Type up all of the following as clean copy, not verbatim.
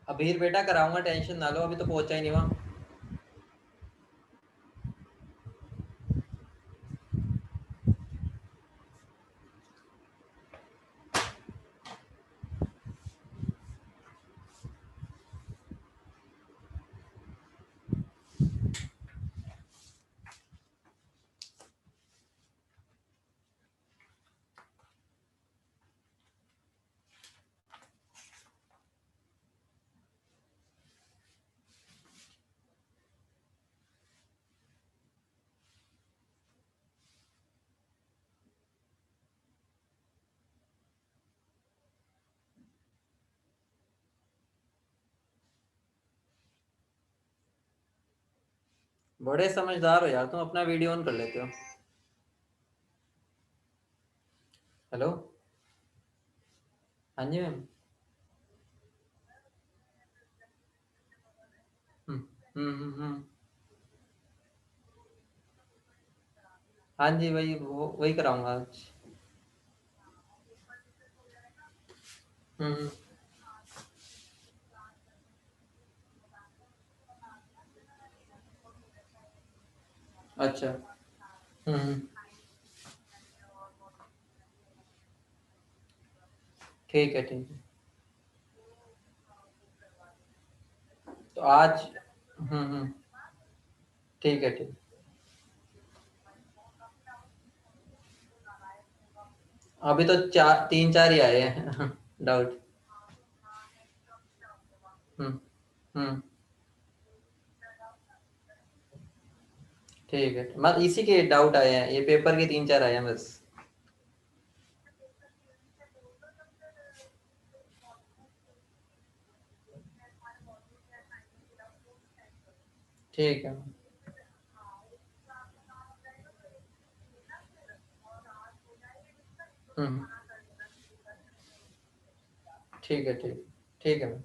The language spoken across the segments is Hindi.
अभी बेटा कराऊंगा, टेंशन ना लो, अभी तो पहुंचा ही नहीं वहां। बड़े समझदार हो यार तुम, अपना वीडियो ऑन कर लेते हो। हेलो। हाँ जी मैम। हम्म हम्म। हाँ जी, वही वही कराऊंगा आज। हम्म। अच्छा। हम्म। ठीक है ठीक है। तो आज ठीक है ठीक। अभी तो चार तीन चार ही आए हैं डाउट। हम्म हम्म। ठीक है, मतलब इसी के डाउट आए हैं, ये पेपर के तीन चार आए हैं बस। ठीक है। हम्म। ठीक है ठीक। ठीक है मैम।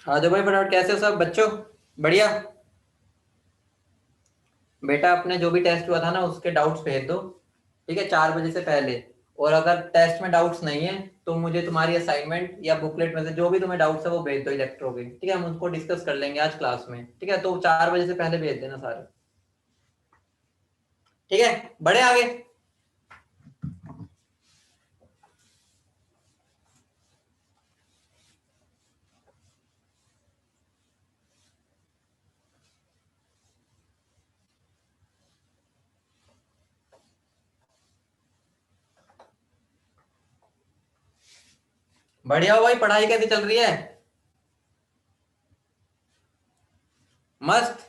आ जाओ भाई फटाफट, कैसे हो सब बच्चों? बढ़िया। बेटा अपने जो भी टेस्ट हुआ था ना उसके डाउट्स भेज दो, ठीक है, 4 बजे से पहले। और अगर टेस्ट में डाउट्स नहीं है तो मुझे तुम्हारी असाइनमेंट या बुकलेट में से जो भी तुम्हें डाउट्स है वो भेज दो इलेक्ट्रो के, ठीक है, हम उसको डिस्कस कर लेंगे आज क्लास में, ठीक है, तो 4 बजे से पहले भेज देना सारे। ठीक है, बड़े आगे। बढ़िया हो भाई, पढ़ाई कैसी चल रही है? मस्त।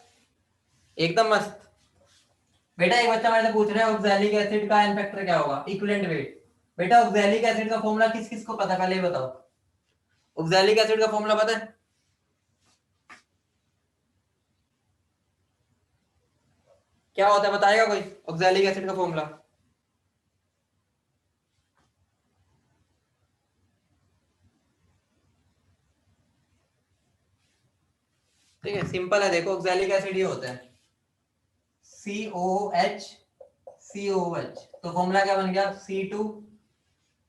एकदम मस्त। बेटा एक बच्चा मेरे से पूछ रहा है ऑक्सैलिक एसिड का एन फैक्टर क्या होगा, इक्विवेलेंट वेट। बेटा ऑक्सैलिक एसिड का फॉर्मूला किस किस को पता, पहले ये बताओ। ऑक्सैलिक एसिड का फॉर्मूला पता है? क्या होता है बताएगा कोई? ऑक्सैलिक एसिड का फॉर्मूला। ठीक है, सिंपल है, देखो ऑक्सैलिक एसिड ये होता है COH, COH, तो फॉर्मूला क्या बन गया C2,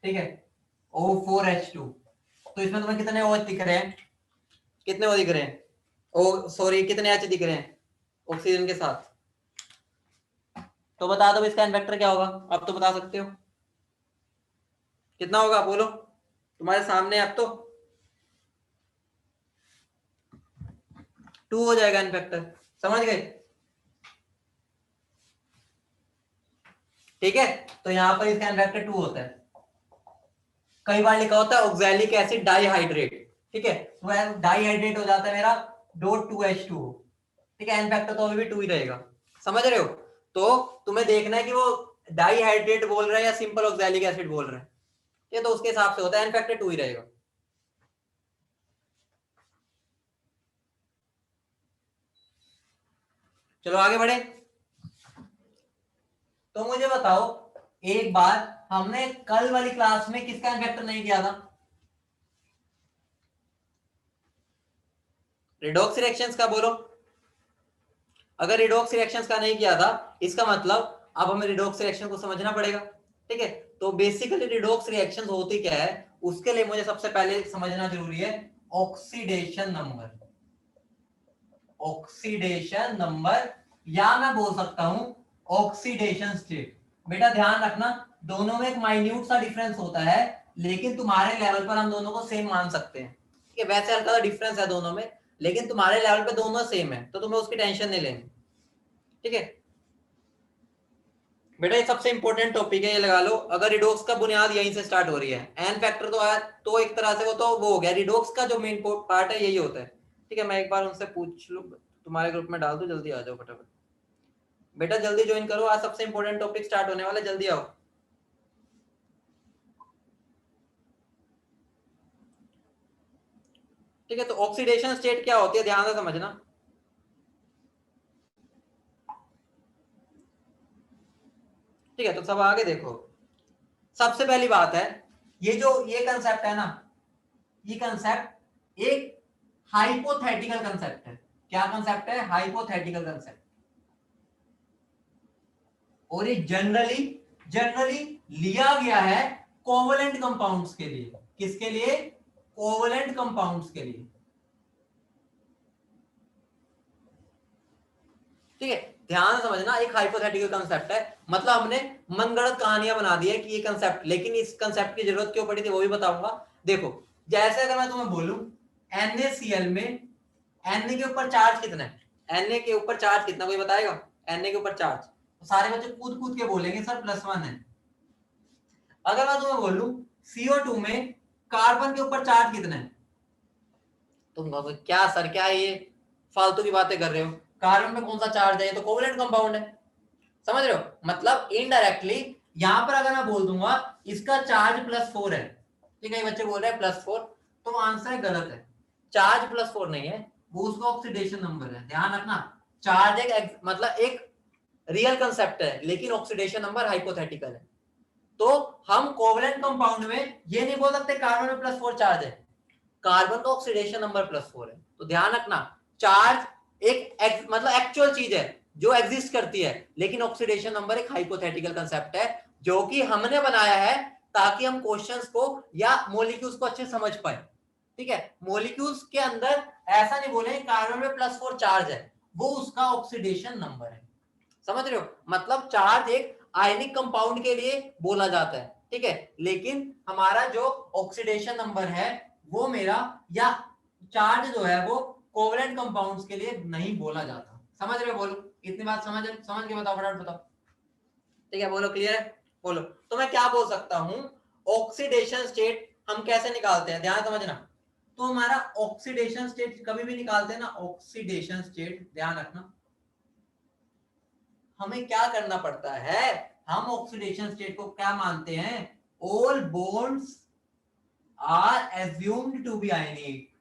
ठीक है, O4H2। तो इसमें तुम्हें कितने OH दिख रहे हैं? कितने O दिख रहे हैं? ओ सॉरी, कितने H दिख रहे हैं ऑक्सीजन के साथ? तो बता दो इसका इन्वेक्टर क्या होगा, अब तो बता सकते हो। कितना होगा बोलो, तुम्हारे सामने अब तो। 2 हो जाएगा इन्फेक्टर, समझ गए? ठीक है, तो यहाँ पर इसका इन्फेक्टर 2 होता है। कई बार लिखा होता है ऑक्सैलिक एसिड डाईहाइड्रेट, ठीक है, तो डाईहाइड्रेट हो जाता है मेरा .2H2O, ठीक है, इनफैक्ट तो अभी भी 2 ही रहेगा, समझ रहे हो? तो तुम्हें देखना है कि वो डाईहाइड्रेट बोल रहा है या सिंपल ऑक्सैलिक एसिड बोल रहा है, ये तो उसके हिसाब से होता है, इनफैक्ट 2 ही रहेगा। चलो आगे बढ़े। तो मुझे बताओ, एक बार हमने कल वाली क्लास में किसका इन्फेक्टर नहीं किया था? रिडॉक्स रिएक्शंस का बोलो। अगर रिडॉक्स रिएक्शंस का नहीं किया था, इसका मतलब अब हमें रिडॉक्स रिएक्शन को समझना पड़ेगा। ठीक है, तो बेसिकली रिडॉक्स रिएक्शंस होती क्या है, उसके लिए मुझे सबसे पहले समझना जरूरी है ऑक्सीडेशन नंबर। ऑक्सीडेशन नंबर, या मैं बोल सकता हूं ऑक्सीडेशन स्टेट। बेटा ध्यान रखना, दोनों में एक माइन्यूट सा डिफरेंस होता है, लेकिन तुम्हारे लेवल पर हम दोनों को सेम मान सकते हैं। ठीक है, वैसे हल्का सा डिफरेंस है दोनों में, लेकिन तुम्हारे लेवल पे दोनों सेम है, तो तुम्हें उसकी टेंशन नहीं लेनी। ठीक है बेटा, ये सबसे इंपॉर्टेंट टॉपिक है, ये लगा लो। अगर रिडॉक्स का बुनियाद यहीं से स्टार्ट हो रही है, एन फैक्टर तो आया, तो एक तरह से वो हो गया। रिडॉक्स का जो मेन पार्ट है यही होता है। ठीक है, मैं एक बार उनसे पूछ लूं, तुम्हारे ग्रुप में डाल दूं, जल्दी आ जाओ फटाफट। बेटा जल्दी ज्वाइन करो, आज सबसे इंपॉर्टेंट टॉपिक स्टार्ट होने वाला है, जल्दी आओ। ठीक है, तो ऑक्सीडेशन स्टेट क्या होती है, ध्यान से समझना। ठीक है, तो सब आगे देखो। सबसे पहली बात है, ये कंसेप्ट है ना, ये कंसेप्ट एक हाइपोथेटिकल कंसेप्ट है। क्या कंसेप्ट है? Hypothetical concept. और ये जनरली जनरली लिया गया है कोवलेंट कंपाउंड्स के लिए। किसके लिए? कोवलेंट कंपाउंड्स के लिए। ठीक है, ध्यान समझना, एक हाइपोथेटिकल कंसेप्ट है, मतलब हमने मनगढ़ंत कहानियां बना दी है कि ये कंसेप्ट, लेकिन इस कंसेप्ट की जरूरत क्यों पड़ी थी वो भी बताऊंगा। देखो, जैसे अगर मैं तुम्हें बोलूं NaCl में Na के ऊपर चार्ज कितना है, Na के ऊपर चार्ज कितना, कोई बताएगा? Na के ऊपर चार्ज, तो सारे बच्चे कूद कूद के बोलेंगे सर +1 है। अगर मैं तुम्हें बोलूं CO2 में कार्बन के ऊपर चार्ज कितना है, तुम कहोगे क्या सर, क्या ये फालतू की बातें कर रहे हो, कार्बन में कौन सा चार्ज है, ये तो कोवलेंट कंपाउंड है। समझ रहे हो? मतलब इनडायरेक्टली यहां पर अगर मैं बोल दूंगा इसका चार्ज +4 है, ठीक है, बच्चे बोल रहे हैं +4, तो आंसर गलत है। चार्ज +4 नहीं है, वो उसका ऑक्सीडेशन नंबर है। ध्यान रखना, चार्ज एक मतलब एक रियल कंसेप्ट है, लेकिन ऑक्सीडेशन नंबर हाइपोथेटिकल है। तो हम कोवलेंट कंपाउंड में ये नहीं बोल सकते कार्बन में +4 चार्ज है, कार्बन का ऑक्सीडेशन नंबर +4 है। तो ध्यान रखना, चार्ज एक मतलब एक्चुअल चीज है जो एग्जिस्ट करती है, लेकिन ऑक्सीडेशन नंबर एक हाइपोथेटिकल कंसेप्ट है जो कि हमने बनाया है ताकि हम क्वेश्चंस को या मॉलिक्यूल्स को अच्छे समझ पाए। ठीक है, मॉलिक्यूल्स के अंदर ऐसा नहीं बोले कार्बन में +4 चार्ज है, वो उसका ऑक्सीडेशन नंबर है। समझ रहे हो? मतलब चार्ज एक आयनिक कंपाउंड के लिए बोला जाता है, ठीक है, लेकिन हमारा जो ऑक्सीडेशन नंबर है वो मेरा, या चार्ज जो है वो कोवलेंट कंपाउंड्स के लिए नहीं बोला जाता। समझ रहे हो? बोलो, इतनी बात समझ समझ के बताओ, फटाफट बताओ। ठीक है, बोलो, क्लियर है? बोलो। तो मैं क्या बोल सकता हूं, ऑक्सीडेशन स्टेट हम कैसे निकालते हैं, ध्यान समझना। तो हमारा ऑक्सीडेशन स्टेट कभी भी निकालते हैं ना, ऑक्सीडेशन स्टेट, ध्यान रखना, हमें क्या करना पड़ता है, हम ऑक्सीडेशन स्टेट को क्या मानते हैं, all bonds are assumed to be ionic.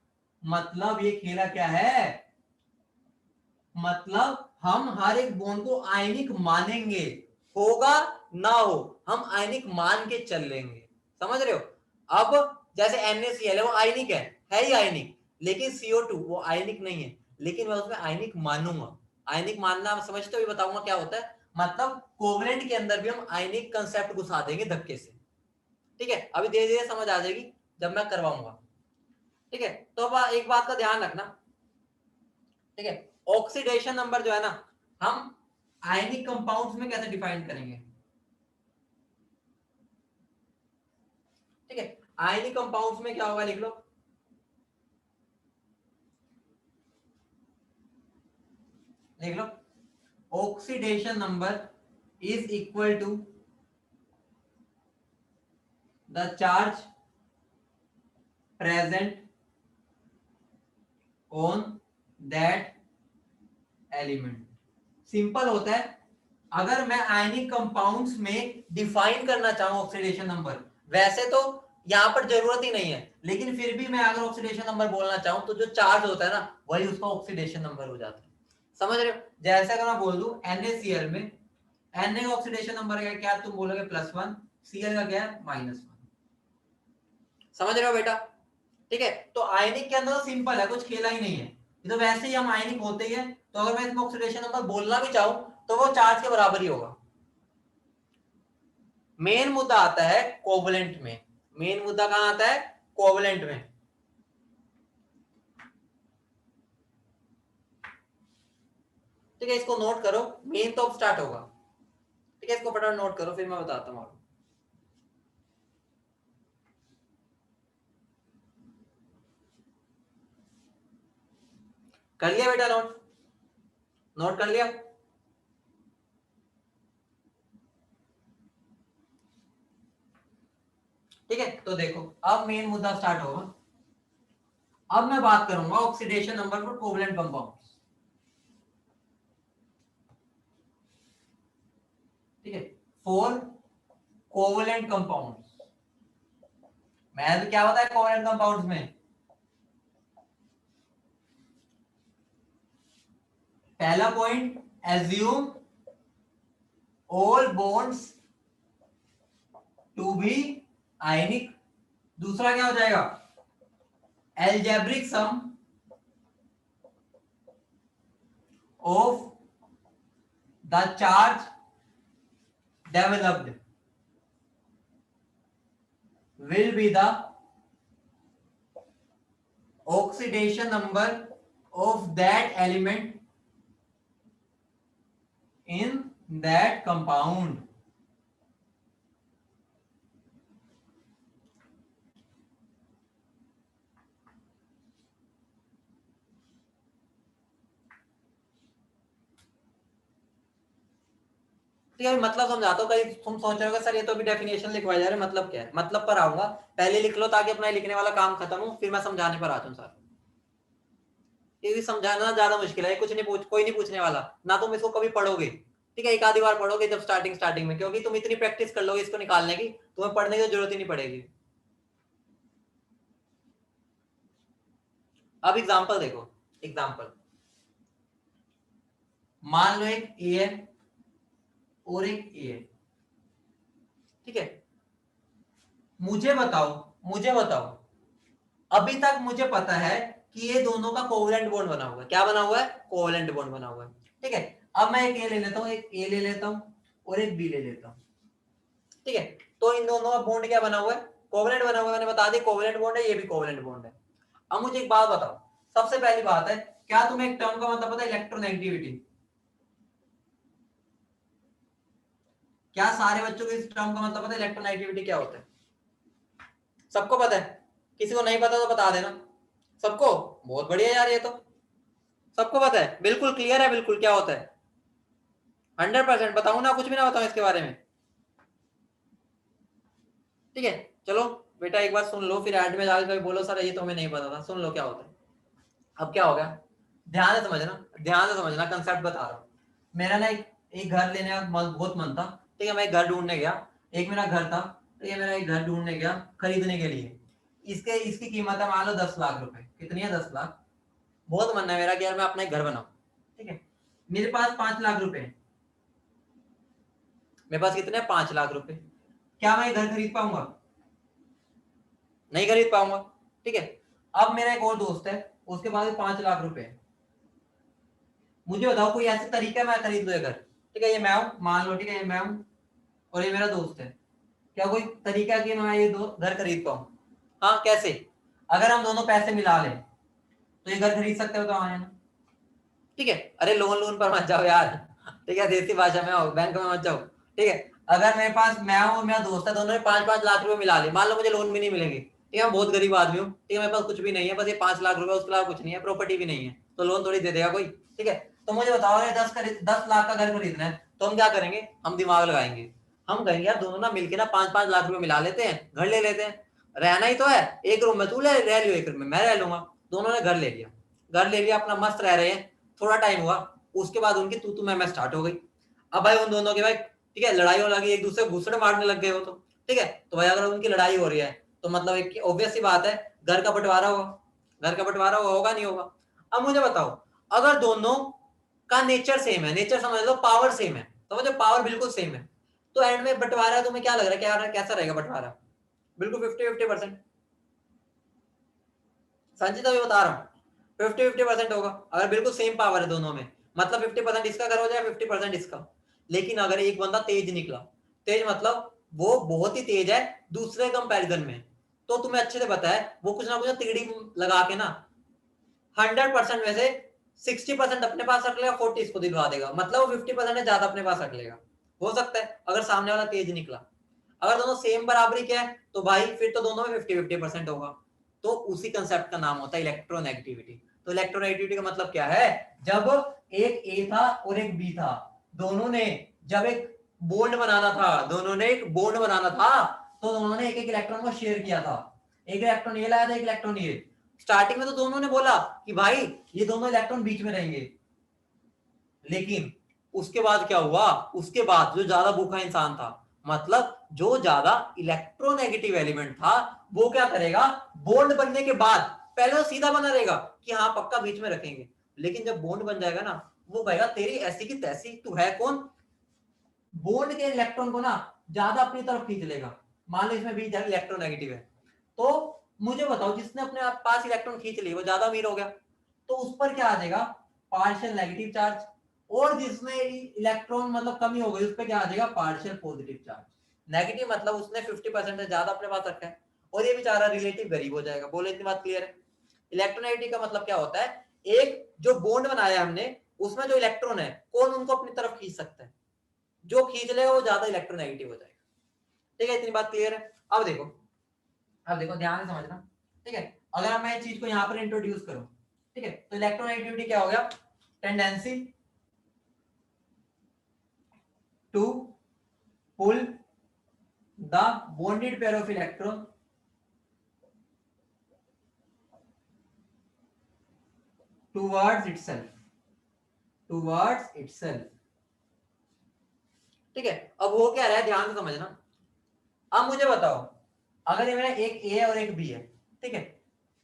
मतलब ये खेला क्या है, मतलब हम हर एक बॉन्ड को आयनिक मानेंगे, होगा ना हो, हम आयनिक मान के चल लेंगे। समझ रहे हो? अब जैसे NaCl है, वो आयनिक है ही आयनिक, लेकिन CO2 वो आयनिक नहीं है, लेकिन मैं उसमें आयनिक मानूंगा। आयनिक मानना समझते हो, बताऊंगा क्या होता है। मतलब कोवलेंट के अंदर भी हम आयनिक कंसेप्ट घुसा देंगे धक्के से। ठीक है, अभी धीरे धीरे समझ आ जाएगी जब मैं करवाऊंगा। ठीक है, तो अब एक बात का ध्यान रखना। ठीक है, ऑक्सीडेशन नंबर जो है ना, हम आयनिक कंपाउंड्स में कैसे डिफाइन करेंगे। ठीक है, आयनिक कंपाउंड्स में क्या होगा, लिख लो, लिख लो, oxidation number is equal to the charge present on that element. Simple होता है, अगर मैं आयनिक कंपाउंड्स में डिफाइन करना चाहूं ऑक्सीडेशन नंबर, वैसे तो यहां पर जरूरत ही नहीं है, लेकिन फिर भी मैं अगर ऑक्सीडेशन नंबर बोलना चाहूं तो जो चार्ज होता है ना, वही उसका ऑक्सीडेशन नंबर हो जाता है। समझ रहे हो? जैसे अगर मैं बोल दूं NaCl में Na का ऑक्सीडेशन नंबर क्या, तुम बोलोगे +1, Cl का क्या है -1। समझ रहे हो बेटा? ठीक है, तो आयनिक के अंदर तो सिंपल है, कुछ खेला ही नहीं है, ये तो वैसे ही हम आयनिक होते ही है, तो अगर मैं इसमें ऑक्सीडेशन नंबर बोलना भी चाहूं तो वो चार्ज के बराबर ही होगा। मेन मुद्दा आता है कोवलेंट में। मेन मुद्दा कहां आता है? कोवलेंट में। ठीक है, इसको नोट करो, मेन तो अब स्टार्ट होगा। ठीक है, इसको फटाफट नोट करो, फिर मैं बताता हूं आपको। कर लिया बेटा नोट? नोट कर लिया? ठीक है, तो देखो अब मेन मुद्दा स्टार्ट होगा। अब मैं बात करूंगा oxidation number for covalent compounds. ठीक है, फॉर कोवलेंट कंपाउंड्स। मैं तो क्या बताया कोवलेंट कंपाउंड्स में? पहला point, assume all bonds to be ionic. दूसरा क्या हो जाएगा? Algebraic sum of the charge developed will be the oxidation number of that element in that compound. तो यार मतलब समझाता हूँ, कहीं तुम सोच रहे हो सर ये तो अभी डेफिनेशन लिखवाया जा रहा है, मतलब क्या है? मतलब पर आऊंगा, पहले लिख लो ताकि अपना लिखने वाला काम खत्म हो, फिर मैं समझाने पर आ जाऊँ सर। ये भी समझाना ज्यादा मुश्किल है, कुछ नहीं कोई नहीं पूछने वाला ना, तुम इसको कभी पढ़ोगे। ठीक है, एक आधी बार पढ़ोगे जब स्टार्टिंग में, क्योंकि तुम इतनी प्रैक्टिस कर लोगे इसको निकालने की, तुम्हें पढ़ने की जरूरत ही नहीं पड़ेगी। अब एग्जाम्पल देखो, एग्जाम्पल मान लो एक ए है और एक ए है। ठीक है, मुझे बताओ अभी तक मुझे पता है कि ये दोनों का कोवलेंट बॉन्ड बना हुआ है। क्या बना हुआ है? कोवलेंट बॉन्ड बना हुआ है। ठीक है, अब मैं एक ए ले लेता हूं, एक ए ले लेता हूं और एक बी ले लेता हूं। ठीक है, तो इन दोनों का बॉन्ड क्या बना हुआ है? कोवलेंट बना हुआ है। मैंने बता दी कोवलेंट बॉन्ड है, ये भी कोवलेंट बॉन्ड है। अब मुझे एक बात बताओ, सबसे पहली बात है, क्या तुम्हें एक टर्म का मतलब पता है? इलेक्ट्रोनेगेटिविटी। क्या सारे बच्चों को इस टर्म का मतलब पता है इलेक्ट्रोनेगेटिविटी क्या होता है? सबको पता है? किसी को नहीं पता तो बता देना। सबको? बहुत बढ़िया यार, ये तो सबको पता है, बिल्कुल क्लियर है, बिल्कुल क्या होता है? 100% बताऊं ना, कुछ भी ना बताऊं इसके बारे में? ठीक है, चलो बेटा एक बार सुन लो, फिर एंड में जाकर बोलो सर ये तो हमें नहीं पता था। सुन लो क्या होता है। अब क्या हो गया, ध्यान से समझना, ध्यान से समझना, कंसेप्ट बता रहा हूँ। मेरा ना एक घर लेने का बहुत मन था। ठीक है, मैं एक घर ढूंढने गया, एक मेरा घर था। ठीक है, मेरा एक घर ढूंढने गया खरीदने के लिए। इसकी कीमत है मान लो 10 लाख रुपए। कितनी है? 10 लाख। बहुत मन है मेरा कि यार मैं अपना एक घर बनाऊं। ठीक है, मेरे पास 5 लाख रुपए है। मेरे पास कितने? 5 लाख रुपए। क्या मैं घर खरीद पाऊंगा? नहीं खरीद पाऊंगा। ठीक है, अब मेरा एक और दोस्त है, उसके पास 5 लाख रुपए है। मुझे बताओ कोई ऐसा तरीका है मैं खरीद लूं घर? ठीक है, ये मैं हूं मान लो, ठीक है, ये मैं हूं और ये मेरा दोस्त है। क्या कोई तरीका है कि मैं ये दो घर खरीद पाऊं? हाँ, कैसे? अगर हम दोनों पैसे मिला लें तो ये घर खरीद सकते हो, तो हाँ ना? ठीक है, अरे लोन लोन पर मत जाओ यार। ठीक है, देसी भाषा में आओ, बैंक में मत जाओ। ठीक है, अगर मेरे पास मैं हूं और मेरा दोस्त है, दोनों ने 5-5 लाख रुपए मिला लिए, मान लो मुझे लोन भी नहीं मिलेंगे। ठीक है, मैं बहुत गरीब आदमी हूँ। ठीक है, मेरे पास कुछ भी नहीं है, बस ये 5 लाख रुपए, उसके अलावा कुछ नहीं है, प्रॉपर्टी भी नहीं है, तो लोन थोड़ी दे देगा कोई। ठीक है, तो मुझे बताओ ये 10 लाख का घर खरीदना है, तो हम क्या करेंगे? हम दिमाग लगाएंगे। हम कहेंगे यार दोनों ना मिलके ना 5-5 लाख रुपए मिला लेते हैं, घर ले लेते हैं। रहना ही तो है, एक रूम में तू रह लियो, एक रूम में मैं रह लूंगा। दोनों ने घर ले लिया, घर ले लिया, अपना मस्त रह रहे हैं। थोड़ा टाइम हुआ, उसके बाद उनकी तू मैं स्टार्ट हो गई। अब भाई उन दोनों की भाई, ठीक है, लड़ाई होने लगी, एक दूसरे को घुसड़े मारने लग गए हो तो। ठीक है, तो भाई अगर उनकी लड़ाई हो रही है तो मतलब एक ऑब्वियस सी बात है, घर का बंटवारा होगा। घर का बंटवारा होगा नहीं होगा? अब मुझे बताओ, अगर दोनों का नेचर सेम है, नेचर समझ लो, पावर सेम है, तो मुझे पावर बिल्कुल सेम है, तो एंड में बंटवारा तुम्हें क्या लग रहा है, क्या कैसा रहेगा बंटवारा? बिल्कुल 50-50%। संजीता भी बता रहा हूँ, 50-50% होगा अगर बिल्कुल सेम पावर है दोनों में। मतलब 50% इसका कर हो जाएगा, 50% इसका। लेकिन अगर एक बंदा तेज निकला, तेज मतलब वो बहुत ही तेज है दूसरे कंपैरिजन में, तो तुम्हें अच्छे से पता है वो कुछ ना कुछ तिगड़ी लगा के ना 100% में से 60% अपने पास रख लेगा, 40 इसको दिलवा देगा, मतलब वो 50% ज्यादा अपने पास रख लेगा। हो सकता है अगर सामने वाला तेज निकला। अगर दोनों सेम बराबरी के हैं तो भाई फिर तो दोनों में 50-50% होगा। तो उसी कंसेप्ट का नाम होता है इलेक्ट्रोनेगेटिविटी। तो इलेक्ट्रोनेगेटिविटी का मतलब क्या है, जब एक ए था और एक बी था, दोनों ने जब एक बॉन्ड बनाना था, दोनों ने एक बॉन्ड बनाना था, तो दोनों ने एक एक इलेक्ट्रॉन को शेयर किया था। एक इलेक्ट्रॉन ये लाया था, एक इलेक्ट्रॉन ये। स्टार्टिंग में तो दोनों ने बोला कि भाई ये दोनों इलेक्ट्रॉन बीच में रहेंगे, लेकिन उसके बाद क्या हुआ, उसके बाद जो ज्यादा भूखा इंसान था, मतलब जो ज्यादा इलेक्ट्रोनेगेटिव एलिमेंट था, वो क्या करेगा, बॉन्ड बनने के बाद पहले तो सीधा बना रहेगा कि हाँ पक्का बीच में रखेंगे, लेकिन जब बॉन्ड बन जाएगा ना, वो कहेगा तेरी ऐसी की तैसी, तू है कौन। बॉन्ड के इलेक्ट्रॉन को ना ज्यादा अपनी तरफ खींच लेगा। मान लो इसमें भी इलेक्ट्रोनेगेटिव है, तो मुझे बताओ जिसने अपने आप पास इलेक्ट्रॉन खींच लिए वो ज्यादा अमीर हो गया, तो उस पर क्या आ जाएगा, पार्शियल नेगेटिव चार्ज। और जिसमें इलेक्ट्रॉन मतलब कमी हो गई, उस पर क्या आ जाएगा, पार्शियल पॉजिटिव चार्ज। नेगेटिव मतलब उसने 50% से ज्यादा अपने पास रखा है, और ये बेचारा रिलेटिव गरीब हो जाएगा। बोले इतनी बात क्लियर है। इलेक्ट्रोनेगेटिव का मतलब क्या होता है, एक जो बॉन्ड बनाया हमने उसमें जो इलेक्ट्रॉन है, कौन उनको अपनी तरफ खींच सकता है, जो खींच लेगा वो ज्यादा इलेक्ट्रोनेगेटिव हो जाएगा। ठीक है, इतनी बात क्लियर है। अब देखो ध्यान से समझना। ठीक है, अगर मैं इस चीज को यहाँ पर इंट्रोड्यूस करूं, ठीक है, तो इलेक्ट्रोनेगेटिविटी क्या हो गया, tendency to pull the bonded pair of electron towards itself. ठीक है, अब वो क्या रहा है, ध्यान से समझना। अब मुझे बताओ, अगर ये मेरा एक ए है और एक बी है, ठीक है,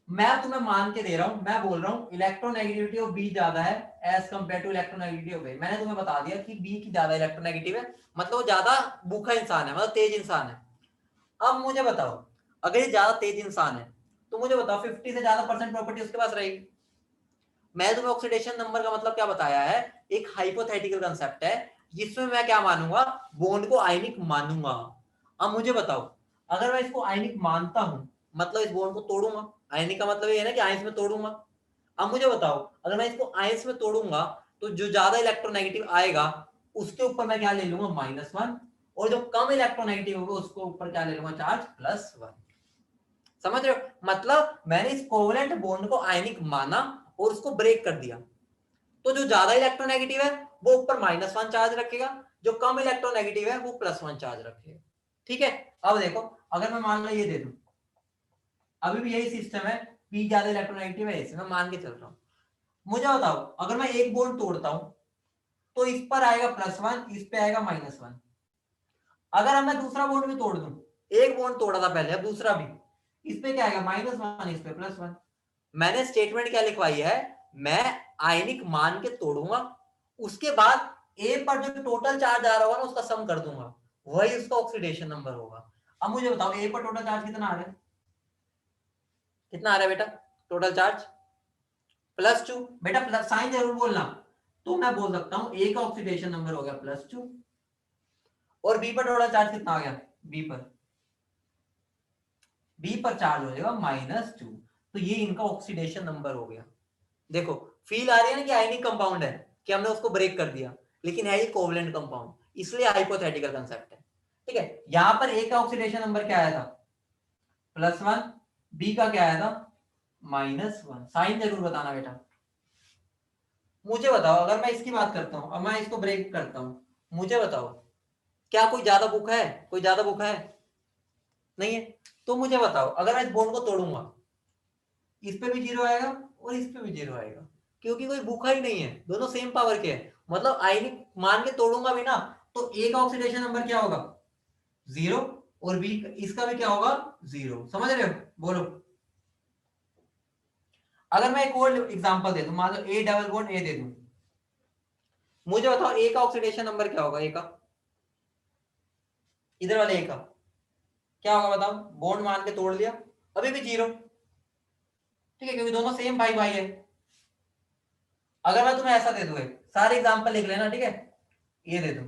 मैं तुम्हें मान के दे रहा हूं, मैं बोल रहा हूं इलेक्ट्रोनेगेटिविटी ऑफ बी ज्यादा है as compare to electronegativity of A. मैंने तुम्हें बता दिया कि बी की ज्यादा इलेक्ट्रोनेगेटिव है, मतलब वो ज्यादा भूखा इंसान है, मतलब तेज इंसान है। अब मुझे बताओ, अगर ये ज्यादा तेज इंसान है, तो मुझे बताओ 50 से ज्यादा परसेंट प्रॉपर्टी उसके पास रहेगी। मैं तुम्हें ऑक्सीडेशन नंबर का मतलब क्या बताया है, एक हाइपोथेटिकल कंसेप्ट है, जिसमें मैं क्या मानूंगा, बॉन्ड को आयनिक मानूंगा। अब मुझे बताओ, अगर मैं इसको आयनिक मानता हूं, मतलब इस बॉन्ड को तोड़ूंगा। आयनिक का मतलब ये है ना कि आयंस में तोड़ूंगा। अब मुझे बताओ, अगर मैं इसको आयंस में तोड़ूंगा, तो जो ज्यादा इलेक्ट्रोनेगेटिव आएगा उसके ऊपर मैं क्या ले लूंगा, -1, और जो कम इलेक्ट्रोनेगेटिव होगा उसको ऊपर क्या ले लूंगा, चार्ज +1। समझ रहे हो, मतलब मैंने इस कोवेलेंट बॉन्ड को आयनिक माना और उसको ब्रेक कर दिया, तो जो ज्यादा इलेक्ट्रोनेगेटिव है वो ऊपर -1 चार्ज रखेगा, जो कम इलेक्ट्रोनेगेटिव है वो +1 चार्ज रखेगा। ठीक है, अब देखो, अगर मैं मान लो ये दे दूं, अभी भी यही सिस्टम है, पी ज्यादा इलेक्ट्रोनेगेटिव है, इसे मैं मान के चल रहा हूं। मुझे बताओ, अगर मैं एक बॉन्ड तोड़ता हूं, तो इस पर आएगा +1, इस पे आएगा -1। अगर मैं दूसरा बॉन्ड भी तोड़ दूं, एक बॉन्ड तोड़ा था पहले, अब दूसरा भी, इस पे क्या आएगा, -1, इस पे +1। मैंने स्टेटमेंट क्या लिखवाई है, मैं आयनिक मान के तोड़ूंगा, उसके बाद ए पर जो टोटल चार्ज आ रहा होगा ना उसका सम कर दूंगा, वही उसका ऑक्सीडेशन नंबर होगा। अब मुझे बताओ, ए पर टोटल चार्ज कितना आ रहा है, कितना आ रहा है बेटा, टोटल चार्ज +2। बेटा प्लस साइन जरूर बोलना। तो मैं बोल सकता हूं ए का ऑक्सीडेशन नंबर हो गया +2, और बी पर टोटल चार्ज कितना आ गया, बी पर चार्ज हो जाएगा -2। तो ये इनका ऑक्सीडेशन नंबर हो गया। देखो फील आ रही है ना कि आयनिक कंपाउंड है, कि हमने उसको ब्रेक कर दिया, लेकिन है ये कोवलेंट कंपाउंड, इसलिए हाइपोथेटिकल कंसेप्ट है। ठीक है, यहां पर ए का ऑक्सीडेशन नंबर क्या आया था, +1, बी का क्या आया था, -1। साइन जरूर बताना बेटा। मुझे बताओ, अगर मैं इसकी बात करता हूं, अब मैं इसको ब्रेक करता हूं, मुझे बताओ क्या कोई ज्यादा भूखा है, कोई ज्यादा भूखा है, नहीं है। तो मुझे बताओ, अगर मैं इस बॉन्ड को तोड़ूंगा, इस पे भी 0 आएगा और इस पे भी 0 आएगा, क्योंकि कोई भूखा ही नहीं है, दोनों सेम पावर के हैं। मतलब आयनिक मान के तोड़ूंगा भी ना, तो ए का ऑक्सीडेशन नंबर क्या होगा, 0, और बी इसका भी क्या होगा, 0। समझ रहे हो, बोलो। अगर मैं एक और एग्जांपल दे दूं, मान लो ए डबल बॉन्ड ए दे दूं, मुझे बताओ ए का ऑक्सीडेशन नंबर क्या होगा, ए का, इधर वाले ए का क्या होगा बताओ, बॉन्ड मान के तोड़ लिया, अभी भी 0। ठीक है, क्योंकि दोनों सेम भाई भाई है। अगर मैं तुम्हें ऐसा दे दूं, सारे एग्जांपल लिख लेना, ठीक है। ये दे दो,